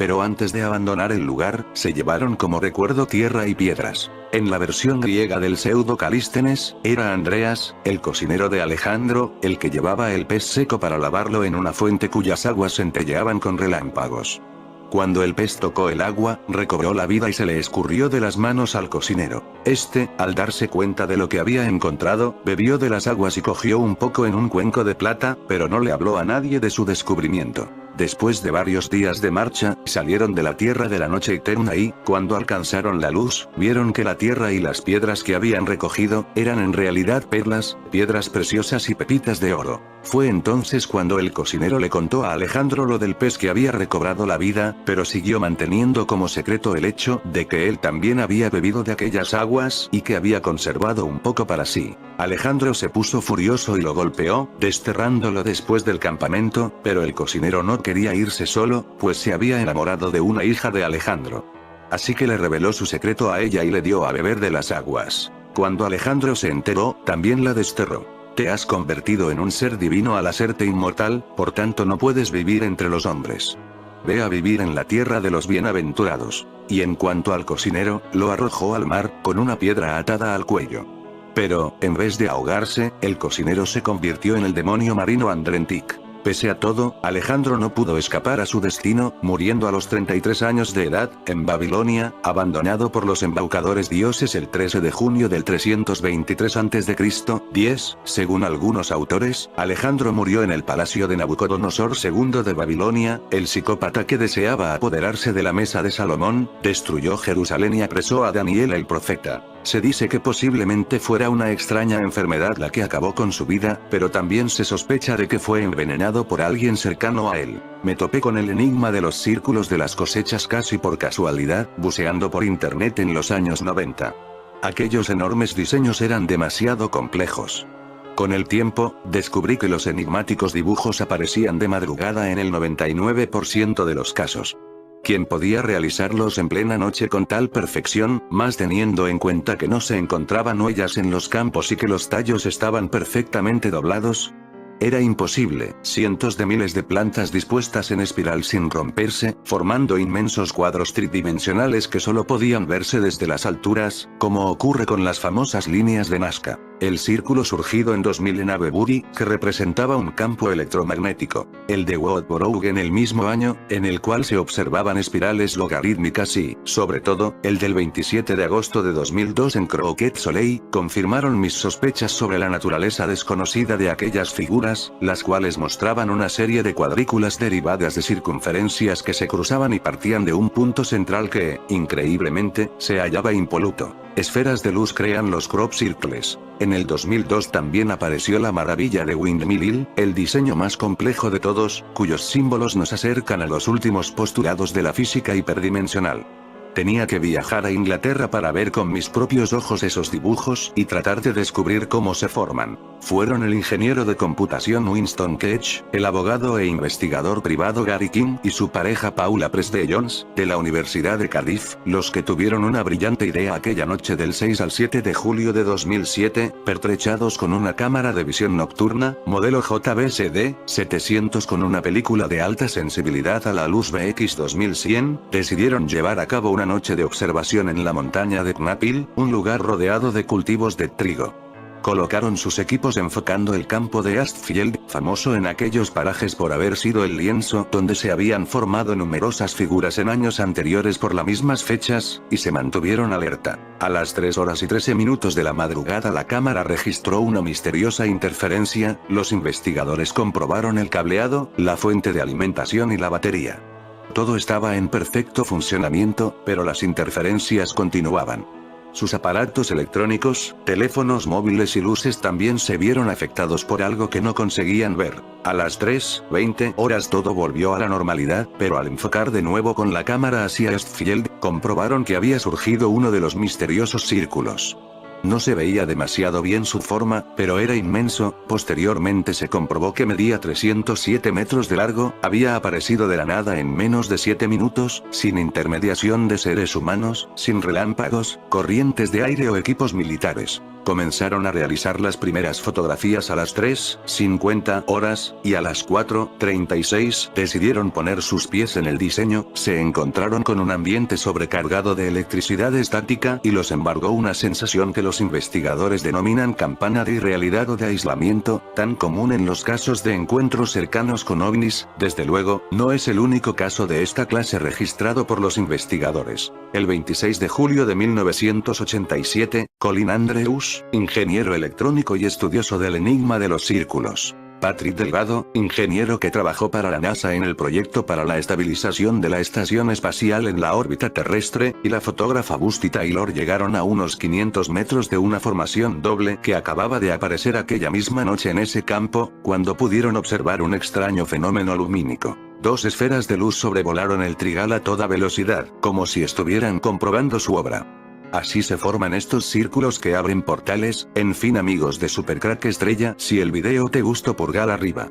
Pero antes de abandonar el lugar, se llevaron como recuerdo tierra y piedras. En la versión griega del pseudo Calístenes, era Andreas, el cocinero de Alejandro, el que llevaba el pez seco para lavarlo en una fuente cuyas aguas centelleaban con relámpagos. Cuando el pez tocó el agua, recobró la vida y se le escurrió de las manos al cocinero. Este, al darse cuenta de lo que había encontrado, bebió de las aguas y cogió un poco en un cuenco de plata, pero no le habló a nadie de su descubrimiento. Después de varios días de marcha, salieron de la tierra de la noche eterna y, cuando alcanzaron la luz, vieron que la tierra y las piedras que habían recogido, eran en realidad perlas, piedras preciosas y pepitas de oro. Fue entonces cuando el cocinero le contó a Alejandro lo del pez que había recobrado la vida, pero siguió manteniendo como secreto el hecho de que él también había bebido de aquellas aguas y que había conservado un poco para sí. Alejandro se puso furioso y lo golpeó, desterrándolo después del campamento, pero el cocinero no quería irse solo, pues se había enamorado de una hija de Alejandro. Así que le reveló su secreto a ella y le dio a beber de las aguas. Cuando Alejandro se enteró, también la desterró. Te has convertido en un ser divino al hacerte inmortal, por tanto no puedes vivir entre los hombres. Ve a vivir en la tierra de los bienaventurados. Y en cuanto al cocinero, lo arrojó al mar, con una piedra atada al cuello. Pero, en vez de ahogarse, el cocinero se convirtió en el demonio marino Andrentic. Pese a todo, Alejandro no pudo escapar a su destino, muriendo a los 33 años de edad, en Babilonia, abandonado por los embaucadores dioses el 13 de junio del 323 a.C., 10, según algunos autores, Alejandro murió en el palacio de Nabucodonosor II de Babilonia, el psicópata que deseaba apoderarse de la mesa de Salomón, destruyó Jerusalén y apresó a Daniel el profeta. Se dice que posiblemente fuera una extraña enfermedad la que acabó con su vida, pero también se sospecha de que fue envenenado por alguien cercano a él. Me topé con el enigma de los círculos de las cosechas casi por casualidad, buceando por internet en los años 90. Aquellos enormes diseños eran demasiado complejos. Con el tiempo, descubrí que los enigmáticos dibujos aparecían de madrugada en el 99% de los casos. ¿Quién podía realizarlos en plena noche con tal perfección, más teniendo en cuenta que no se encontraban huellas en los campos y que los tallos estaban perfectamente doblados? Era imposible, cientos de miles de plantas dispuestas en espiral sin romperse, formando inmensos cuadros tridimensionales que solo podían verse desde las alturas, como ocurre con las famosas líneas de Nazca. El círculo surgido en 2000 en Avebury, que representaba un campo electromagnético. El de Woodborough en el mismo año, en el cual se observaban espirales logarítmicas y, sobre todo, el del 27 de agosto de 2002 en Croquet Soleil, confirmaron mis sospechas sobre la naturaleza desconocida de aquellas figuras, las cuales mostraban una serie de cuadrículas derivadas de circunferencias que se cruzaban y partían de un punto central que, increíblemente, se hallaba impoluto. Esferas de luz crean los crop circles. En el 2002 también apareció la maravilla de Windmill Hill, el diseño más complejo de todos, cuyos símbolos nos acercan a los últimos postulados de la física hiperdimensional. Tenía que viajar a Inglaterra para ver con mis propios ojos esos dibujos y tratar de descubrir cómo se forman. Fueron el ingeniero de computación Winston Ketch, el abogado e investigador privado Gary King y su pareja Paula Presde Jones, de la Universidad de Cardiff, los que tuvieron una brillante idea aquella noche del 6 al 7 de julio de 2007, pertrechados con una cámara de visión nocturna, modelo JVSD 700 con una película de alta sensibilidad a la luz BX 2100, decidieron llevar a cabo una noche de observación en la montaña de Knappil, un lugar rodeado de cultivos de trigo. Colocaron sus equipos enfocando el campo de Astfield, famoso en aquellos parajes por haber sido el lienzo donde se habían formado numerosas figuras en años anteriores por las mismas fechas, y se mantuvieron alerta. A las 3 horas y 13 minutos de la madrugada la cámara registró una misteriosa interferencia, los investigadores comprobaron el cableado, la fuente de alimentación y la batería. Todo estaba en perfecto funcionamiento, pero las interferencias continuaban. Sus aparatos electrónicos, teléfonos móviles y luces también se vieron afectados por algo que no conseguían ver. A las 3:20 horas todo volvió a la normalidad, pero al enfocar de nuevo con la cámara hacia Astfield, comprobaron que había surgido uno de los misteriosos círculos. No se veía demasiado bien su forma, pero era inmenso. Posteriormente se comprobó que medía 307 metros de largo, había aparecido de la nada en menos de 7 minutos, sin intermediación de seres humanos, sin relámpagos, corrientes de aire o equipos militares. Comenzaron a realizar las primeras fotografías a las 3:50 horas, y a las 4:36 decidieron poner sus pies en el diseño. Se encontraron con un ambiente sobrecargado de electricidad estática y los embargó una sensación que los investigadores denominan campana de irrealidad o de aislamiento, tan común en los casos de encuentros cercanos con ovnis. Desde luego, no es el único caso de esta clase registrado por los investigadores. El 26 de julio de 1987, Colin Andrews, ingeniero electrónico y estudioso del enigma de los círculos, Patrick Delgado, ingeniero que trabajó para la NASA en el proyecto para la estabilización de la estación espacial en la órbita terrestre, y la fotógrafa Busty Taylor llegaron a unos 500 metros de una formación doble que acababa de aparecer aquella misma noche en ese campo, cuando pudieron observar un extraño fenómeno lumínico. Dos esferas de luz sobrevolaron el trigal a toda velocidad, como si estuvieran comprobando su obra. Así se forman estos círculos que abren portales. En fin, amigos de Supercrack Estrella, si el video te gustó, pulgar arriba.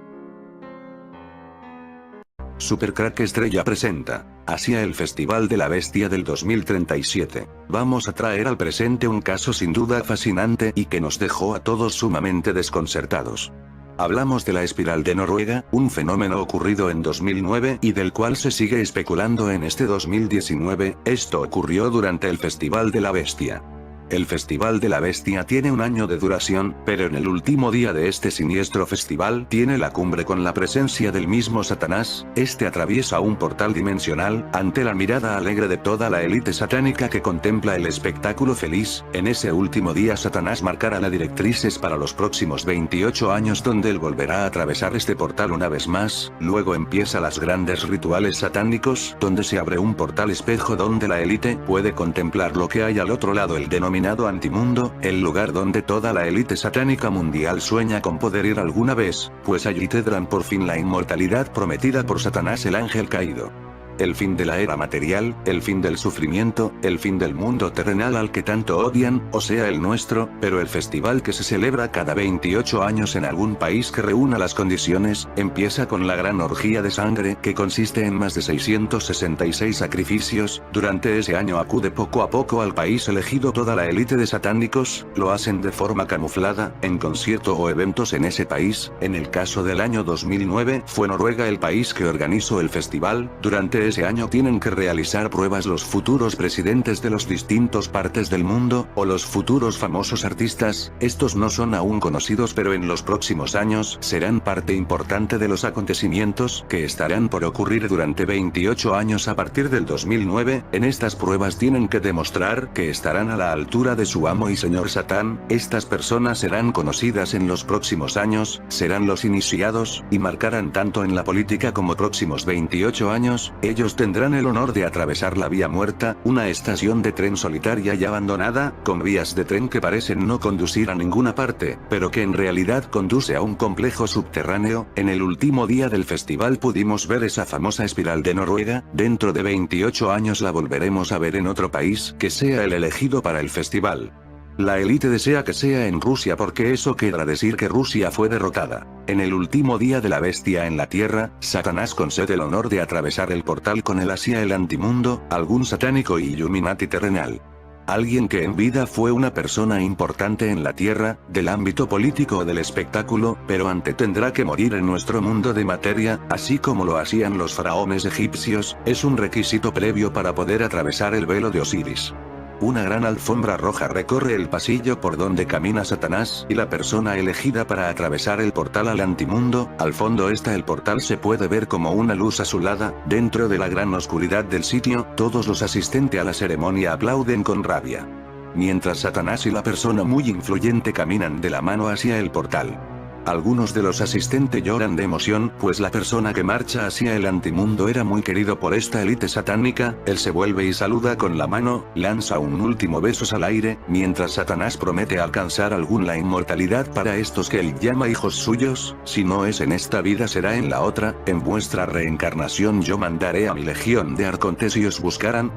Supercrack Estrella presenta hacia el Festival de la Bestia del 2037. Vamos a traer al presente un caso sin duda fascinante y que nos dejó a todos sumamente desconcertados. Hablamos de la espiral de Noruega, un fenómeno ocurrido en 2009 y del cual se sigue especulando en este 2019. Esto ocurrió durante el Festival de la Bestia. El Festival de la Bestia tiene un año de duración, pero en el último día de este siniestro festival tiene la cumbre con la presencia del mismo Satanás. Este atraviesa un portal dimensional, ante la mirada alegre de toda la élite satánica que contempla el espectáculo feliz. En ese último día Satanás marcará las directrices para los próximos 28 años, donde él volverá a atravesar este portal una vez más. Luego empieza las grandes rituales satánicos, donde se abre un portal espejo donde la élite puede contemplar lo que hay al otro lado, el denominado Antimundo, el lugar donde toda la élite satánica mundial sueña con poder ir alguna vez, pues allí tendrán por fin la inmortalidad prometida por Satanás, el ángel caído. El fin de la era material, el fin del sufrimiento, el fin del mundo terrenal al que tanto odian, o sea el nuestro, pero el festival que se celebra cada 28 años en algún país que reúna las condiciones, empieza con la gran orgía de sangre que consiste en más de 666 sacrificios. Durante ese año acude poco a poco al país elegido toda la élite de satánicos, lo hacen de forma camuflada, en concierto o eventos en ese país. En el caso del año 2009, fue Noruega el país que organizó el festival. Durante ese año tienen que realizar pruebas los futuros presidentes de los distintos partes del mundo, o los futuros famosos artistas. Estos no son aún conocidos, pero en los próximos años serán parte importante de los acontecimientos que estarán por ocurrir durante 28 años a partir del 2009. En estas pruebas tienen que demostrar que estarán a la altura de su amo y señor Satán. Estas personas serán conocidas en los próximos años, serán los iniciados, y marcarán tanto en la política como próximos 28 años. Ellos tendrán el honor de atravesar la Vía Muerta, una estación de tren solitaria y abandonada, con vías de tren que parecen no conducir a ninguna parte, pero que en realidad conduce a un complejo subterráneo. En el último día del festival pudimos ver esa famosa espiral de Noruega. Dentro de 28 años la volveremos a ver en otro país que sea el elegido para el festival. La élite desea que sea en Rusia, porque eso querrá decir que Rusia fue derrotada. En el último día de la bestia en la Tierra, Satanás concede el honor de atravesar el portal con él hacia el antimundo, algún satánico y Illuminati terrenal. Alguien que en vida fue una persona importante en la Tierra, del ámbito político o del espectáculo, pero antes tendrá que morir en nuestro mundo de materia, así como lo hacían los faraones egipcios. Es un requisito previo para poder atravesar el velo de Osiris. Una gran alfombra roja recorre el pasillo por donde camina Satanás y la persona elegida para atravesar el portal al antimundo. Al fondo está el portal, se puede ver como una luz azulada. Dentro de la gran oscuridad del sitio, todos los asistentes a la ceremonia aplauden con rabia, mientras Satanás y la persona muy influyente caminan de la mano hacia el portal. Algunos de los asistentes lloran de emoción, pues la persona que marcha hacia el antimundo era muy querido por esta élite satánica. Él se vuelve y saluda con la mano, lanza un último beso al aire, mientras Satanás promete alcanzar la inmortalidad para estos que él llama hijos suyos. Si no es en esta vida, será en la otra. En vuestra reencarnación yo mandaré a mi legión de arcontes y os buscarán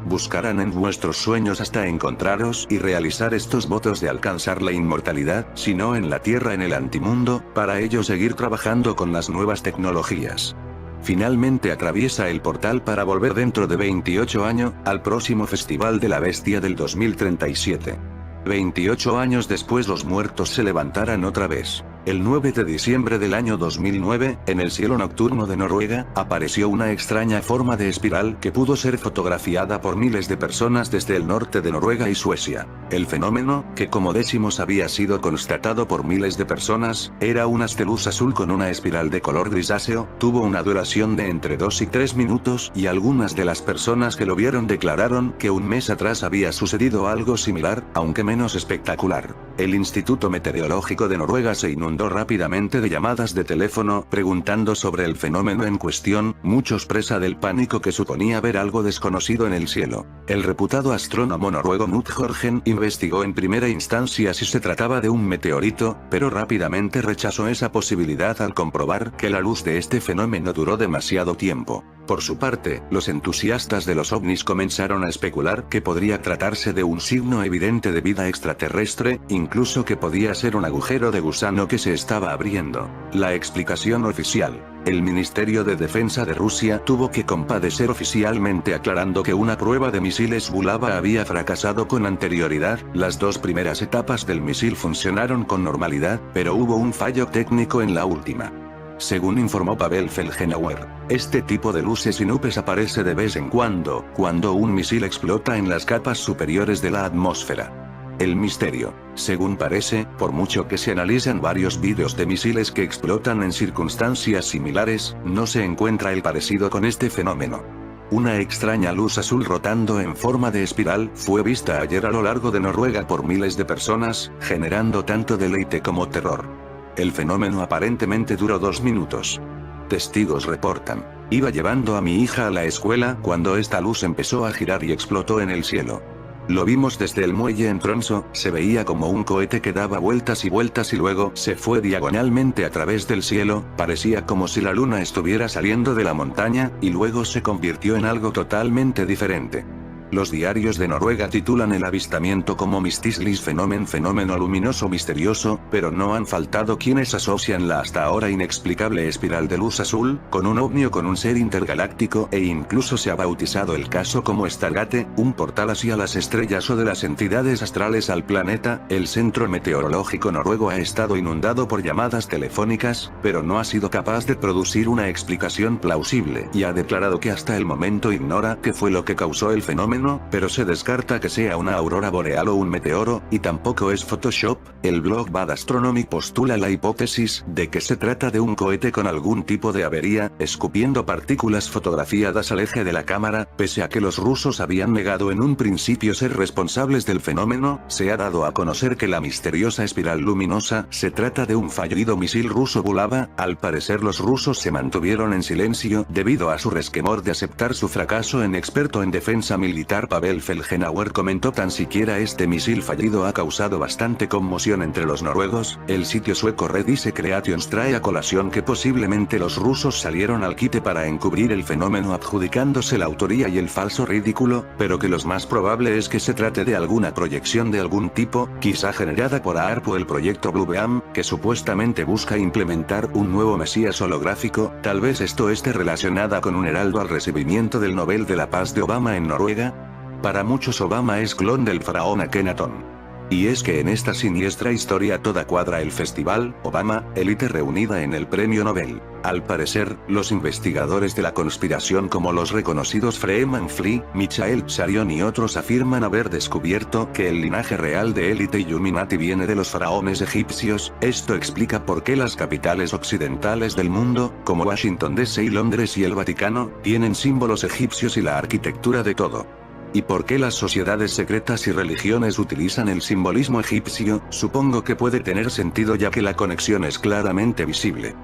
en vuestros sueños hasta encontraros y realizar estos votos de alcanzar la inmortalidad, si no en la tierra, en el antimundo, para ello seguir trabajando con las nuevas tecnologías. Finalmente atraviesa el portal para volver dentro de 28 años, al próximo Festival de la Bestia del 2037. 28 años después los muertos se levantarán otra vez. El 9 de diciembre del año 2009, en el cielo nocturno de Noruega, apareció una extraña forma de espiral que pudo ser fotografiada por miles de personas desde el norte de Noruega y Suecia. El fenómeno, que como decimos había sido constatado por miles de personas, era un haz de luz azul con una espiral de color grisáceo. Tuvo una duración de entre 2 y 3 minutos y algunas de las personas que lo vieron declararon que un mes atrás había sucedido algo similar, aunque menos espectacular. El Instituto Meteorológico de Noruega se inundó inundó rápidamente de llamadas de teléfono preguntando sobre el fenómeno en cuestión, muchos presa del pánico que suponía ver algo desconocido en el cielo. El reputado astrónomo noruego Knut Jorgen investigó en primera instancia si se trataba de un meteorito, pero rápidamente rechazó esa posibilidad al comprobar que la luz de este fenómeno duró demasiado tiempo. Por su parte, los entusiastas de los ovnis comenzaron a especular que podría tratarse de un signo evidente de vida extraterrestre, incluso que podía ser un agujero de gusano que se estaba abriendo. La explicación oficial. El Ministerio de Defensa de Rusia tuvo que compadecer oficialmente aclarando que una prueba de misiles Bulava había fracasado con anterioridad. Las dos primeras etapas del misil funcionaron con normalidad, pero hubo un fallo técnico en la última. Según informó Pavel Felgenauer, este tipo de luces y nubes aparece de vez en cuando un misil explota en las capas superiores de la atmósfera. El misterio, según parece, por mucho que se analizan varios vídeos de misiles que explotan en circunstancias similares, no se encuentra el parecido con este fenómeno. Una extraña luz azul rotando en forma de espiral fue vista ayer a lo largo de Noruega por miles de personas, generando tanto deleite como terror. El fenómeno aparentemente duró 2 minutos. Testigos reportan: iba llevando a mi hija a la escuela cuando esta luz empezó a girar y explotó en el cielo. Lo vimos desde el muelle en Tromsø, se veía como un cohete que daba vueltas y vueltas y luego se fue diagonalmente a través del cielo, parecía como si la luna estuviera saliendo de la montaña, y luego se convirtió en algo totalmente diferente. Los diarios de Noruega titulan el avistamiento como Mystislis fenómeno luminoso misterioso, pero no han faltado quienes asocian la hasta ahora inexplicable espiral de luz azul, con un ovni o con un ser intergaláctico, e incluso se ha bautizado el caso como Stargate, un portal hacia las estrellas o de las entidades astrales al planeta. El Centro Meteorológico Noruego ha estado inundado por llamadas telefónicas, pero no ha sido capaz de producir una explicación plausible y ha declarado que hasta el momento ignora qué fue lo que causó el fenómeno, pero se descarta que sea una aurora boreal o un meteoro, y tampoco es Photoshop. El blog Bad Astronomy postula la hipótesis de que se trata de un cohete con algún tipo de avería, escupiendo partículas fotografiadas al eje de la cámara. Pese a que los rusos habían negado en un principio ser responsables del fenómeno, se ha dado a conocer que la misteriosa espiral luminosa se trata de un fallido misil ruso Bulava. Al parecer los rusos se mantuvieron en silencio debido a su resquemor de aceptar su fracaso. En experto en defensa militar Pavel Felgenauer comentó: tan siquiera este misil fallido ha causado bastante conmoción entre los noruegos. El sitio sueco Redise Creations trae a colación que posiblemente los rusos salieron al quite para encubrir el fenómeno adjudicándose la autoría y el falso ridículo, pero que lo más probable es que se trate de alguna proyección de algún tipo, quizá generada por AARP o el proyecto Blue Beam, que supuestamente busca implementar un nuevo mesías holográfico. Tal vez esto esté relacionada con un heraldo al recibimiento del Nobel de la Paz de Obama en Noruega. Para muchos Obama es clon del faraón Akenatón. Y es que en esta siniestra historia toda cuadra. El festival Obama, élite reunida en el premio Nobel. Al parecer, los investigadores de la conspiración como los reconocidos Freeman Flee, Michael Sharion y otros afirman haber descubierto que el linaje real de élite Illuminati viene de los faraones egipcios. Esto explica por qué las capitales occidentales del mundo, como Washington DC y Londres y el Vaticano, tienen símbolos egipcios y la arquitectura de todo. ¿Y por qué las sociedades secretas y religiones utilizan el simbolismo egipcio? Supongo que puede tener sentido ya que la conexión es claramente visible.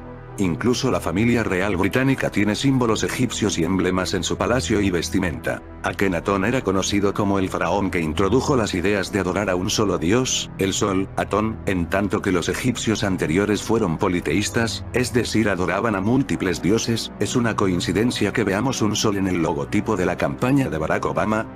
Incluso la familia real británica tiene símbolos egipcios y emblemas en su palacio y vestimenta. Akenatón era conocido como el faraón que introdujo las ideas de adorar a un solo dios, el sol, Atón, en tanto que los egipcios anteriores fueron politeístas, es decir, adoraban a múltiples dioses. Es una coincidencia que veamos un sol en el logotipo de la campaña de Barack Obama.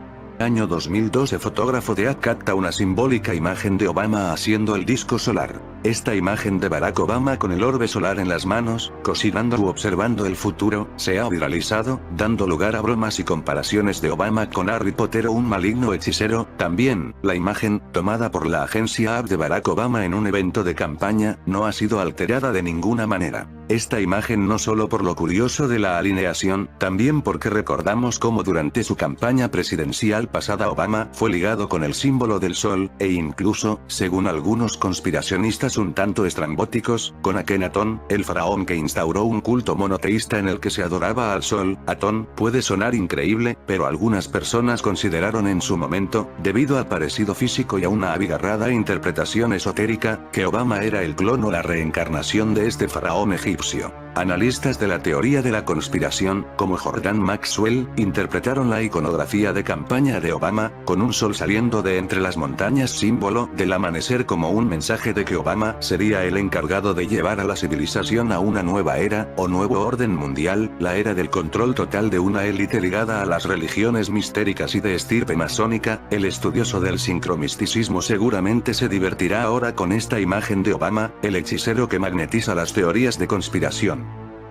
Año 2012. Fotógrafo de Ad capta una simbólica imagen de Obama haciendo el disco solar. Esta imagen de Barack Obama con el orbe solar en las manos, cocinando u observando el futuro, se ha viralizado, dando lugar a bromas y comparaciones de Obama con Harry Potter o un maligno hechicero. También, la imagen, tomada por la agencia AP de Barack Obama en un evento de campaña, no ha sido alterada de ninguna manera. Esta imagen no solo por lo curioso de la alineación, también porque recordamos cómo durante su campaña presidencial pasada Obama fue ligado con el símbolo del sol, e incluso, según algunos conspiracionistas temas un tanto estrambóticos, con Akenatón, el faraón que instauró un culto monoteísta en el que se adoraba al sol. Atón puede sonar increíble, pero algunas personas consideraron en su momento, debido al parecido físico y a una abigarrada interpretación esotérica, que Obama era el clon o la reencarnación de este faraón egipcio. Analistas de la teoría de la conspiración, como Jordan Maxwell, interpretaron la iconografía de campaña de Obama, con un sol saliendo de entre las montañas símbolo del amanecer como un mensaje de que Obama sería el encargado de llevar a la civilización a una nueva era, o nuevo orden mundial, la era del control total de una élite ligada a las religiones mistéricas y de estirpe masónica. El estudioso del sincromisticismo seguramente se divertirá ahora con esta imagen de Obama, el hechicero que magnetiza las teorías de conspiración.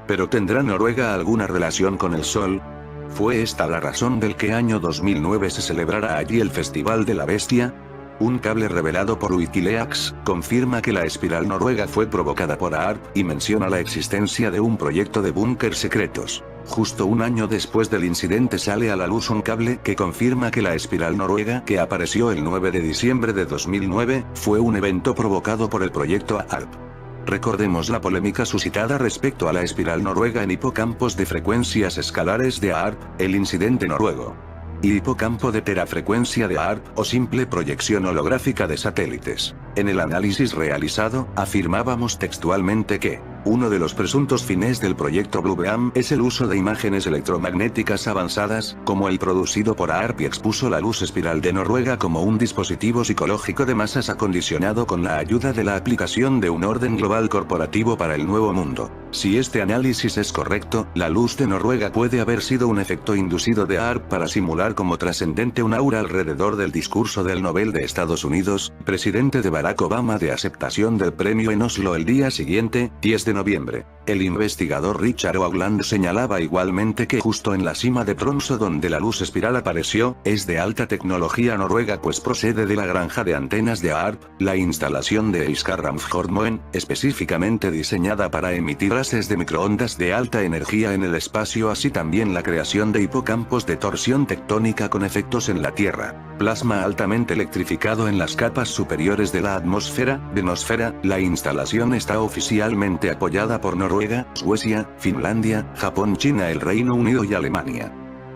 ¿Pero tendrá Noruega alguna relación con el sol? ¿Fue esta la razón del que año 2009 se celebrara allí el Festival de la Bestia? Un cable revelado por Wikileaks confirma que la espiral noruega fue provocada por AARP y menciona la existencia de un proyecto de búnker secretos. Justo un año después del incidente sale a la luz un cable que confirma que la espiral noruega que apareció el 9 de diciembre de 2009 fue un evento provocado por el proyecto AARP. Recordemos la polémica suscitada respecto a la espiral noruega en hipocampos de frecuencias escalares de AARP, el incidente noruego. Hipocampo de terafrecuencia de AARP, o simple proyección holográfica de satélites. En el análisis realizado, afirmábamos textualmente que uno de los presuntos fines del proyecto BlueBeam es el uso de imágenes electromagnéticas avanzadas, como el producido por AARP, y expuso la luz espiral de Noruega como un dispositivo psicológico de masas acondicionado con la ayuda de la aplicación de un orden global corporativo para el nuevo mundo. Si este análisis es correcto, la luz de Noruega puede haber sido un efecto inducido de AARP para simular como trascendente un aura alrededor del discurso del Nobel de Estados Unidos, presidente de Barack Obama, de aceptación del premio en Oslo el día siguiente, 10 de noviembre. El investigador Richard Hoagland señalaba igualmente que justo en la cima de Tromsø donde la luz espiral apareció, es de alta tecnología noruega pues procede de la granja de antenas de AARP, la instalación de Eiskarramfjordmoen, específicamente diseñada para emitir haces de microondas de alta energía en el espacio, así también la creación de hipocampos de torsión tectónica con efectos en la Tierra, plasma altamente electrificado en las capas superiores de la atmósfera, denosfera. La instalación está oficialmente apoyada por Noruega, Suecia, Finlandia, Japón, China, el Reino Unido y Alemania.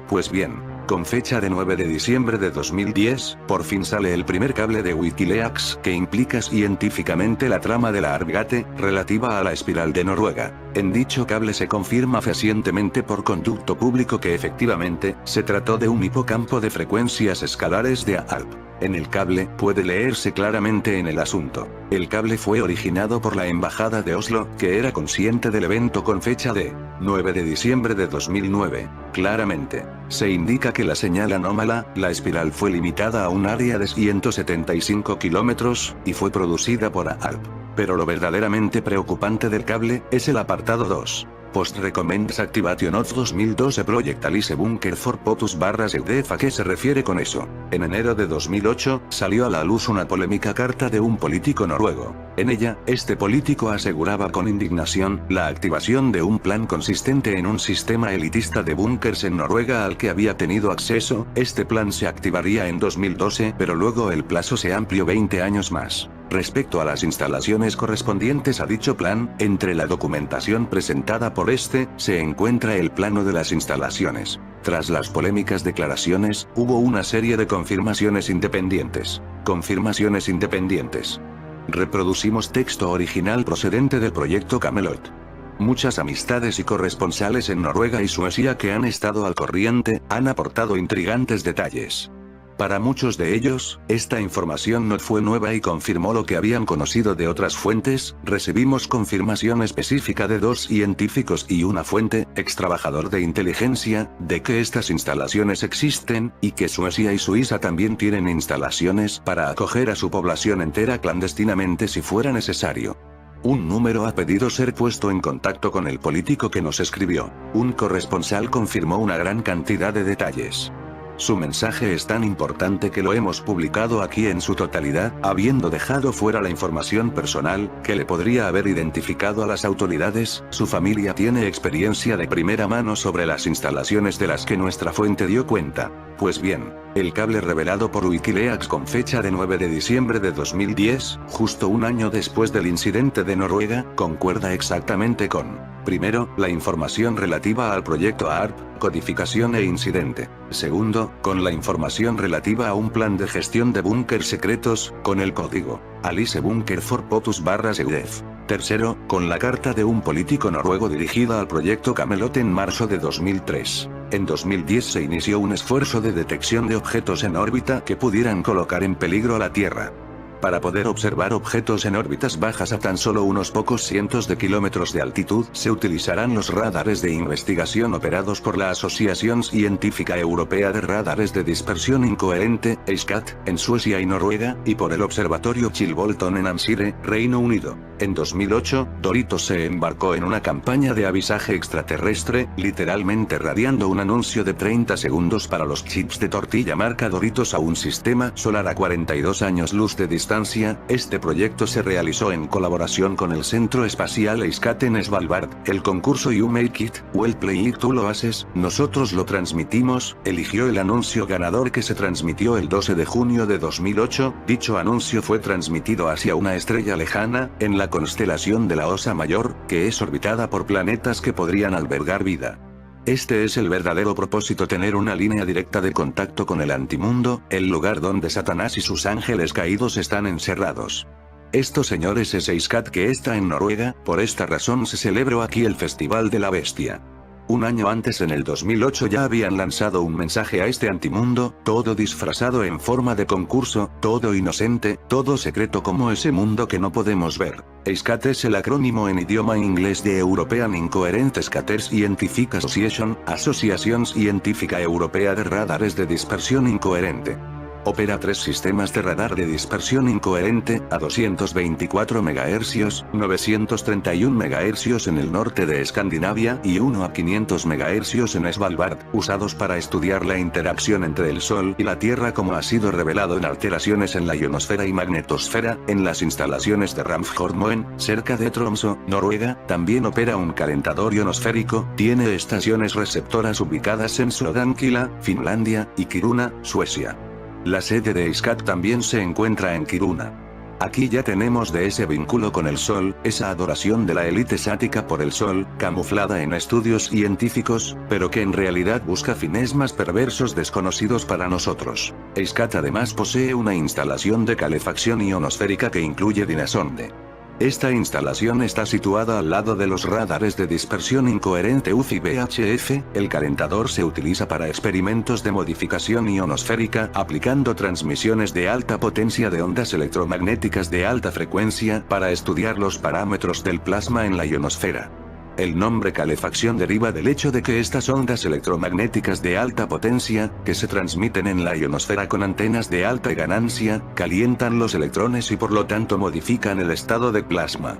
Pues bien, con fecha de 9 de diciembre de 2010, por fin sale el primer cable de Wikileaks que implica científicamente la trama de la ARP-Gate, relativa a la espiral de Noruega. En dicho cable se confirma fehacientemente por conducto público que efectivamente, se trató de un hipocampo de frecuencias escalares de AARP. En el cable, puede leerse claramente en el asunto. El cable fue originado por la Embajada de Oslo, que era consciente del evento con fecha de 9 de diciembre de 2009. Claramente, se indica que la señal anómala, la espiral fue limitada a un área de 175 kilómetros, y fue producida por AARP. Pero lo verdaderamente preocupante del cable, es el apartado 2. Post Recommends Activation of 2012 Project Alice Bunker for POTUS /EDF. ¿A qué se refiere con eso? En enero de 2008, salió a la luz una polémica carta de un político noruego. En ella, este político aseguraba con indignación, la activación de un plan consistente en un sistema elitista de búnkers en Noruega al que había tenido acceso. Este plan se activaría en 2012, pero luego el plazo se amplió 20 años más. Respecto a las instalaciones correspondientes a dicho plan, entre la documentación presentada por este, se encuentra el plano de las instalaciones. Tras las polémicas declaraciones, hubo una serie de confirmaciones independientes. Confirmaciones independientes. Reproducimos texto original procedente del proyecto Camelot. Muchas amistades y corresponsales en Noruega y Suecia que han estado al corriente, han aportado intrigantes detalles. Para muchos de ellos, esta información no fue nueva y confirmó lo que habían conocido de otras fuentes. Recibimos confirmación específica de 2 científicos y una fuente, ex trabajador de inteligencia, de que estas instalaciones existen, y que Suecia y Suiza también tienen instalaciones para acoger a su población entera clandestinamente si fuera necesario. Un número ha pedido ser puesto en contacto con el político que nos escribió. Un corresponsal confirmó una gran cantidad de detalles. Su mensaje es tan importante que lo hemos publicado aquí en su totalidad, habiendo dejado fuera la información personal, que le podría haber identificado a las autoridades. Su familia tiene experiencia de primera mano sobre las instalaciones de las que nuestra fuente dio cuenta. Pues bien, el cable revelado por Wikileaks con fecha de 9 de diciembre de 2010, justo un año después del incidente de Noruega, concuerda exactamente con: primero, la información relativa al proyecto ARP, codificación e incidente. Segundo, con la información relativa a un plan de gestión de búnkers secretos, con el código Alice Bunker for POTUS/EUDEF. Tercero, con la carta de un político noruego dirigida al proyecto Camelot en marzo de 2003. En 2010 se inició un esfuerzo de detección de objetos en órbita que pudieran colocar en peligro a la Tierra. Para poder observar objetos en órbitas bajas a tan solo unos pocos cientos de kilómetros de altitud, se utilizarán los radares de investigación operados por la Asociación Científica Europea de Radares de Dispersión Incoherente, EISCAT, en Suecia y Noruega, y por el Observatorio Chilbolton en Hampshire, Reino Unido. En 2008, Doritos se embarcó en una campaña de avisaje extraterrestre, literalmente radiando un anuncio de 30 segundos para los chips de tortilla marca Doritos a un sistema solar a 42 años luz de distancia. Este proyecto se realizó en colaboración con el Centro Espacial EISCAT en Svalbard. El concurso You Make It, Well Play It Tú Lo Haces, Nosotros Lo Transmitimos, eligió el anuncio ganador que se transmitió el 12 de junio de 2008. Dicho anuncio fue transmitido hacia una estrella lejana, en la constelación de la Osa Mayor, que es orbitada por planetas que podrían albergar vida. Este es el verdadero propósito: tener una línea directa de contacto con el antimundo, el lugar donde Satanás y sus ángeles caídos están encerrados. Estos señores es EISCAT, que está en Noruega. Por esta razón se celebró aquí el Festival de la Bestia. Un año antes, en el 2008, ya habían lanzado un mensaje a este antimundo, todo disfrazado en forma de concurso, todo inocente, todo secreto como ese mundo que no podemos ver. EISCAT es el acrónimo en idioma inglés de European Incoherent Scatter Scientific Association, Asociación Científica Europea de Radares de Dispersión Incoherente. Opera 3 sistemas de radar de dispersión incoherente, a 224 MHz, 931 MHz en el norte de Escandinavia y uno a 500 MHz en Svalbard, usados para estudiar la interacción entre el Sol y la Tierra, como ha sido revelado en alteraciones en la ionosfera y magnetosfera, en las instalaciones de Ramsjordmoen, cerca de Tromsø, Noruega. También opera un calentador ionosférico, tiene estaciones receptoras ubicadas en Sodankila, Finlandia, y Kiruna, Suecia. La sede de EISCAT también se encuentra en Kiruna. Aquí ya tenemos de ese vínculo con el Sol, esa adoración de la élite sática por el Sol, camuflada en estudios científicos, pero que en realidad busca fines más perversos desconocidos para nosotros. EISCAT además posee una instalación de calefacción ionosférica que incluye Dynasonde. Esta instalación está situada al lado de los radares de dispersión incoherente UF y VHF. El calentador se utiliza para experimentos de modificación ionosférica, aplicando transmisiones de alta potencia de ondas electromagnéticas de alta frecuencia, para estudiar los parámetros del plasma en la ionosfera. El nombre calefacción deriva del hecho de que estas ondas electromagnéticas de alta potencia, que se transmiten en la ionosfera con antenas de alta ganancia, calientan los electrones y por lo tanto modifican el estado de plasma.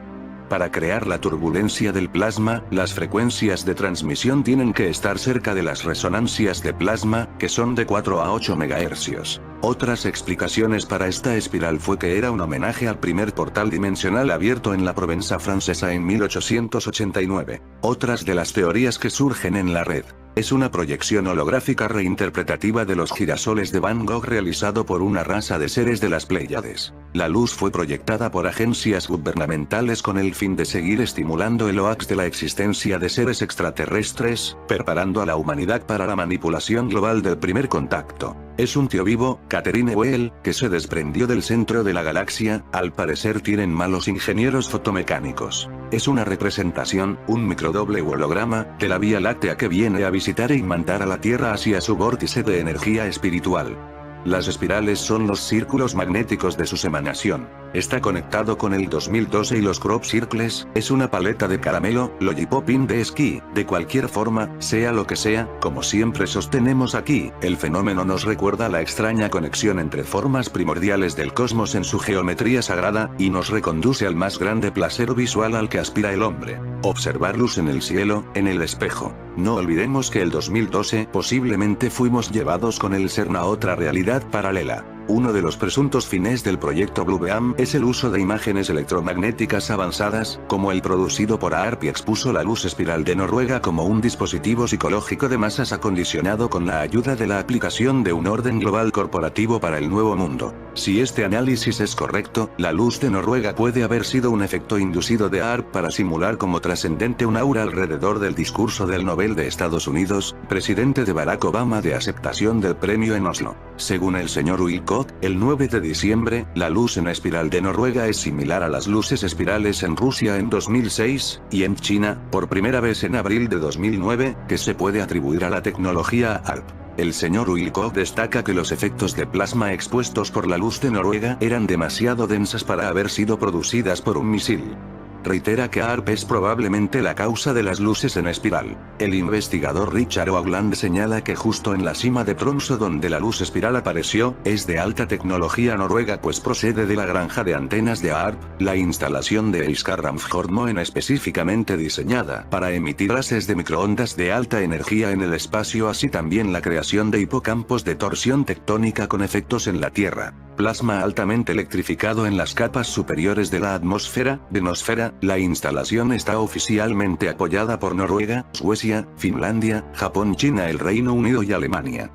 Para crear la turbulencia del plasma, las frecuencias de transmisión tienen que estar cerca de las resonancias de plasma, que son de 4 a 8 MHz. Otras explicaciones para esta espiral fue que era un homenaje al primer portal dimensional abierto en la Provenza francesa en 1889. Otras de las teorías que surgen en la red. Es una proyección holográfica reinterpretativa de los girasoles de Van Gogh realizado por una raza de seres de las Pléyades. La luz fue proyectada por agencias gubernamentales con el fin de seguir estimulando el hoax de la existencia de seres extraterrestres, preparando a la humanidad para la manipulación global del primer contacto. Es un tío vivo, Catherine Weil, que se desprendió del centro de la galaxia. Al parecer tienen malos ingenieros fotomecánicos. Es una representación, un microdoble u holograma, de la Vía Láctea que viene a visitar e imantar a la Tierra hacia su vórtice de energía espiritual. Las espirales son los círculos magnéticos de sus emanación. Está conectado con el 2012 y los crop circles, es una paleta de caramelo, lollipopín de esquí, de cualquier forma, sea lo que sea, como siempre sostenemos aquí, el fenómeno nos recuerda la extraña conexión entre formas primordiales del cosmos en su geometría sagrada, y nos reconduce al más grande placer visual al que aspira el hombre. Observar luz en el cielo, en el espejo. No olvidemos que el 2012 posiblemente fuimos llevados con el CERN a otra realidad paralela. Uno de los presuntos fines del proyecto Blue Beam es el uso de imágenes electromagnéticas avanzadas, como el producido por AARP, y expuso la luz espiral de Noruega como un dispositivo psicológico de masas acondicionado con la ayuda de la aplicación de un orden global corporativo para el nuevo mundo. Si este análisis es correcto, la luz de Noruega puede haber sido un efecto inducido de AARP para simular como trascendente un aura alrededor del discurso del Nobel de Estados Unidos, presidente de Barack Obama, de aceptación del premio en Oslo. Según el señor Wilcock, el 9 de diciembre, la luz en espiral de Noruega es similar a las luces espirales en Rusia en 2006, y en China, por primera vez en abril de 2009, que se puede atribuir a la tecnología AARP. El señor Wilcock destaca que los efectos de plasma expuestos por la luz de Noruega eran demasiado densas para haber sido producidas por un misil. Reitera que AARP es probablemente la causa de las luces en espiral. El investigador Richard Hoagland señala que justo en la cima de Tromsø donde la luz espiral apareció, es de alta tecnología noruega, pues procede de la granja de antenas de AARP, la instalación de Eiskarramfjordmoen específicamente diseñada para emitir haces de microondas de alta energía en el espacio, así también la creación de hipocampos de torsión tectónica con efectos en la Tierra. Plasma altamente electrificado en las capas superiores de la atmósfera, ionosfera. La instalación está oficialmente apoyada por Noruega, Suecia, Finlandia, Japón, China, el Reino Unido y Alemania.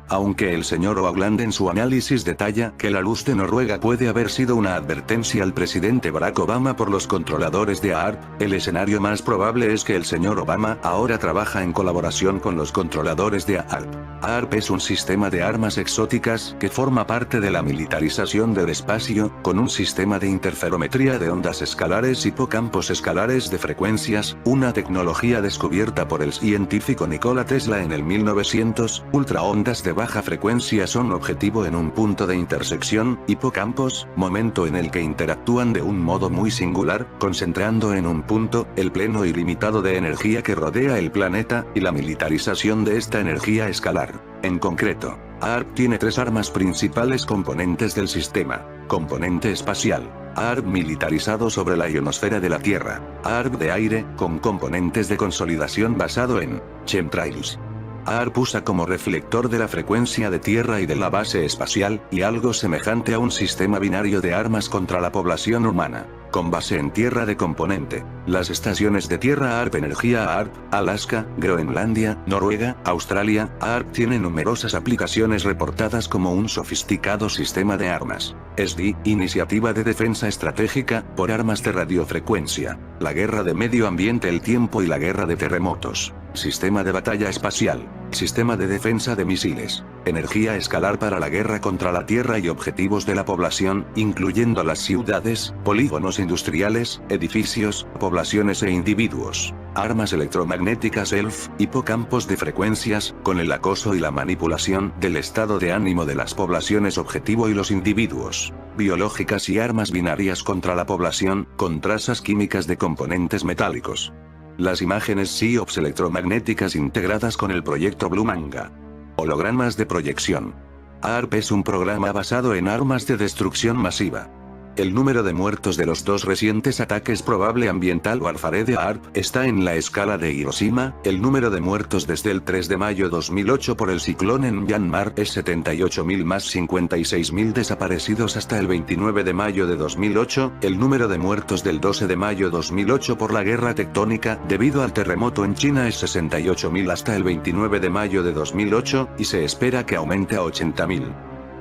Aunque el señor Hoagland en su análisis detalla que la luz de Noruega puede haber sido una advertencia al presidente Barack Obama por los controladores de AARP, el escenario más probable es que el señor Obama ahora trabaja en colaboración con los controladores de AARP. AARP es un sistema de armas exóticas que forma parte de la militarización del espacio, con un sistema de interferometría de ondas escalares, hipocampos escalares de frecuencias, una tecnología descubierta por el científico Nikola Tesla en el 1900, ultraondas de baja frecuencia son objetivo en un punto de intersección, hipocampos, momento en el que interactúan de un modo muy singular, concentrando en un punto, el pleno ilimitado de energía que rodea el planeta, y la militarización de esta energía escalar. En concreto, AARP tiene tres armas principales componentes del sistema. Componente espacial. AARP militarizado sobre la ionosfera de la Tierra. AARP de aire, con componentes de consolidación basado en chemtrails. AARP usa como reflector de la frecuencia de tierra y de la base espacial, y algo semejante a un sistema binario de armas contra la población humana. Con base en tierra de componente. Las estaciones de tierra AARP Energía AARP, Alaska, Groenlandia, Noruega, Australia. AARP tiene numerosas aplicaciones reportadas como un sofisticado sistema de armas. SDI, Iniciativa de Defensa Estratégica, por armas de radiofrecuencia. La guerra de medio ambiente, el tiempo y la guerra de terremotos. Sistema de batalla espacial. Sistema de defensa de misiles. Energía escalar para la guerra contra la Tierra y objetivos de la población, incluyendo las ciudades, polígonos industriales, edificios, poblaciones e individuos. Armas electromagnéticas ELF, hipocampos de frecuencias, con el acoso y la manipulación del estado de ánimo de las poblaciones objetivo y los individuos. Biológicas y armas binarias contra la población, con trazas químicas de componentes metálicos. Las imágenes SIOPS electromagnéticas integradas con el proyecto Blue Manga. Hologramas de proyección. AARP es un programa basado en armas de destrucción masiva. El número de muertos de los dos recientes ataques probable ambiental Warfare de AARP está en la escala de Hiroshima. El número de muertos desde el 3 de mayo 2008 por el ciclón en Myanmar es 78.000 más 56.000 desaparecidos hasta el 29 de mayo de 2008. El número de muertos del 12 de mayo 2008 por la guerra tectónica debido al terremoto en China es 68.000 hasta el 29 de mayo de 2008, y se espera que aumente a 80.000.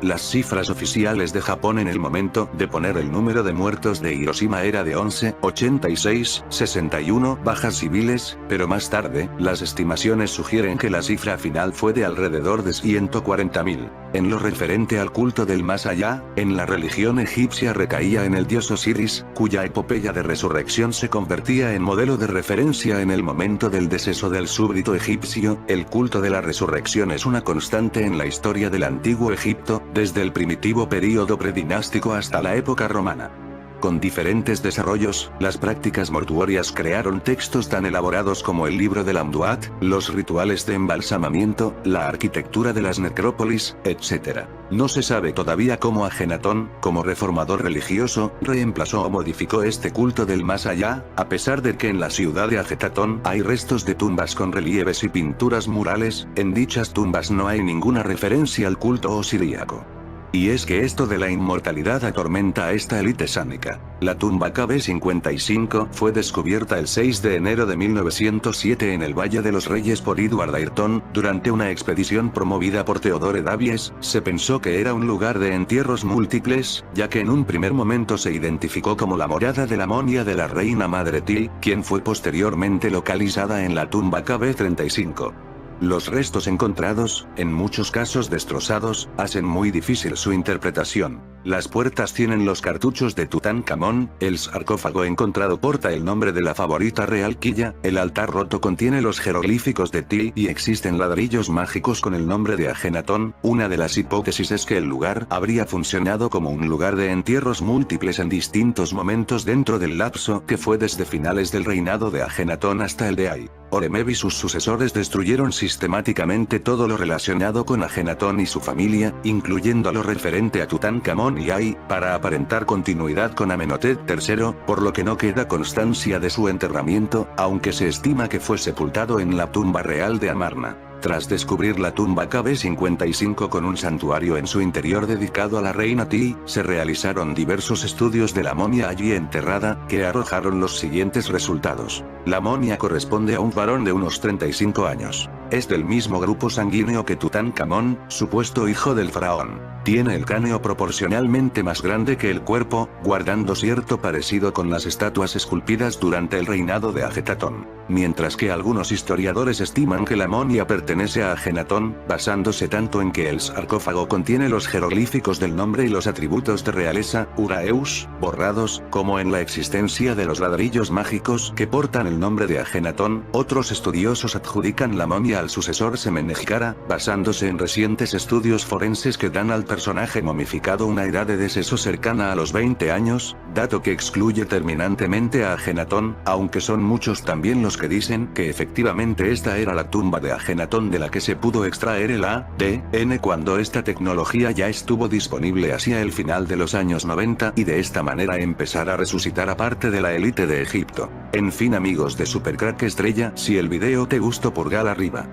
Las cifras oficiales de Japón en el momento de poner el número de muertos de Hiroshima era de 11, 86, 61 bajas civiles, pero más tarde, las estimaciones sugieren que la cifra final fue de alrededor de 140.000. En lo referente al culto del más allá, en la religión egipcia recaía en el dios Osiris, cuya epopeya de resurrección se convertía en modelo de referencia en el momento del deceso del súbdito egipcio. El culto de la resurrección es una constante en la historia del antiguo Egipto, desde el primitivo período predinástico hasta la época romana. Con diferentes desarrollos, las prácticas mortuorias crearon textos tan elaborados como el libro del Amduat, los rituales de embalsamamiento, la arquitectura de las necrópolis, etc. No se sabe todavía cómo Ajenatón, como reformador religioso, reemplazó o modificó este culto del más allá, a pesar de que en la ciudad de Ajetatón hay restos de tumbas con relieves y pinturas murales, en dichas tumbas no hay ninguna referencia al culto osiríaco. Y es que esto de la inmortalidad atormenta a esta élite sámica. La tumba KB-55 fue descubierta el 6 de enero de 1907 en el Valle de los Reyes por Edward Ayrton, durante una expedición promovida por Theodore Davies. Se pensó que era un lugar de entierros múltiples, ya que en un primer momento se identificó como la morada de la momia de la reina madre Til, quien fue posteriormente localizada en la tumba KB-35. Los restos encontrados, en muchos casos destrozados, hacen muy difícil su interpretación. Las puertas tienen los cartuchos de Tutankamón, el sarcófago encontrado porta el nombre de la favorita real Quilla, el altar roto contiene los jeroglíficos de Til y existen ladrillos mágicos con el nombre de Ajenatón. Una de las hipótesis es que el lugar habría funcionado como un lugar de entierros múltiples en distintos momentos dentro del lapso que fue desde finales del reinado de Ajenatón hasta el de Ay. Horemheb y sus sucesores destruyeron sistemáticamente todo lo relacionado con Ajenatón y su familia, incluyendo lo referente a Tutankamón y Ay, para aparentar continuidad con Amenhotep III, por lo que no queda constancia de su enterramiento, aunque se estima que fue sepultado en la tumba real de Amarna. Tras descubrir la tumba KB-55 con un santuario en su interior dedicado a la reina Til, se realizaron diversos estudios de la momia allí enterrada, que arrojaron los siguientes resultados. La momia corresponde a un varón de unos 35 años. Es del mismo grupo sanguíneo que Tutankamón, supuesto hijo del faraón. Tiene el cráneo proporcionalmente más grande que el cuerpo, guardando cierto parecido con las estatuas esculpidas durante el reinado de Ajetatón. Mientras que algunos historiadores estiman que la momia pertenece a Ajenatón, basándose tanto en que el sarcófago contiene los jeroglíficos del nombre y los atributos de realeza, Uraeus, borrados, como en la existencia de los ladrillos mágicos que portan el nombre de Ajenatón. Otros estudiosos adjudican la momia al sucesor Semenejkara, basándose en recientes estudios forenses que dan al personaje momificado una edad de deceso cercana a los 20 años, dato que excluye terminantemente a Ajenatón, aunque son muchos también los que dicen que efectivamente esta era la tumba de Ajenatón de la que se pudo extraer el ADN cuando esta tecnología ya estuvo disponible hacia el final de los años 90 y de esta manera empezar a resucitar a parte de la élite de Egipto. En fin amigos de Supercrack Estrella, si el video te gustó pulgar arriba.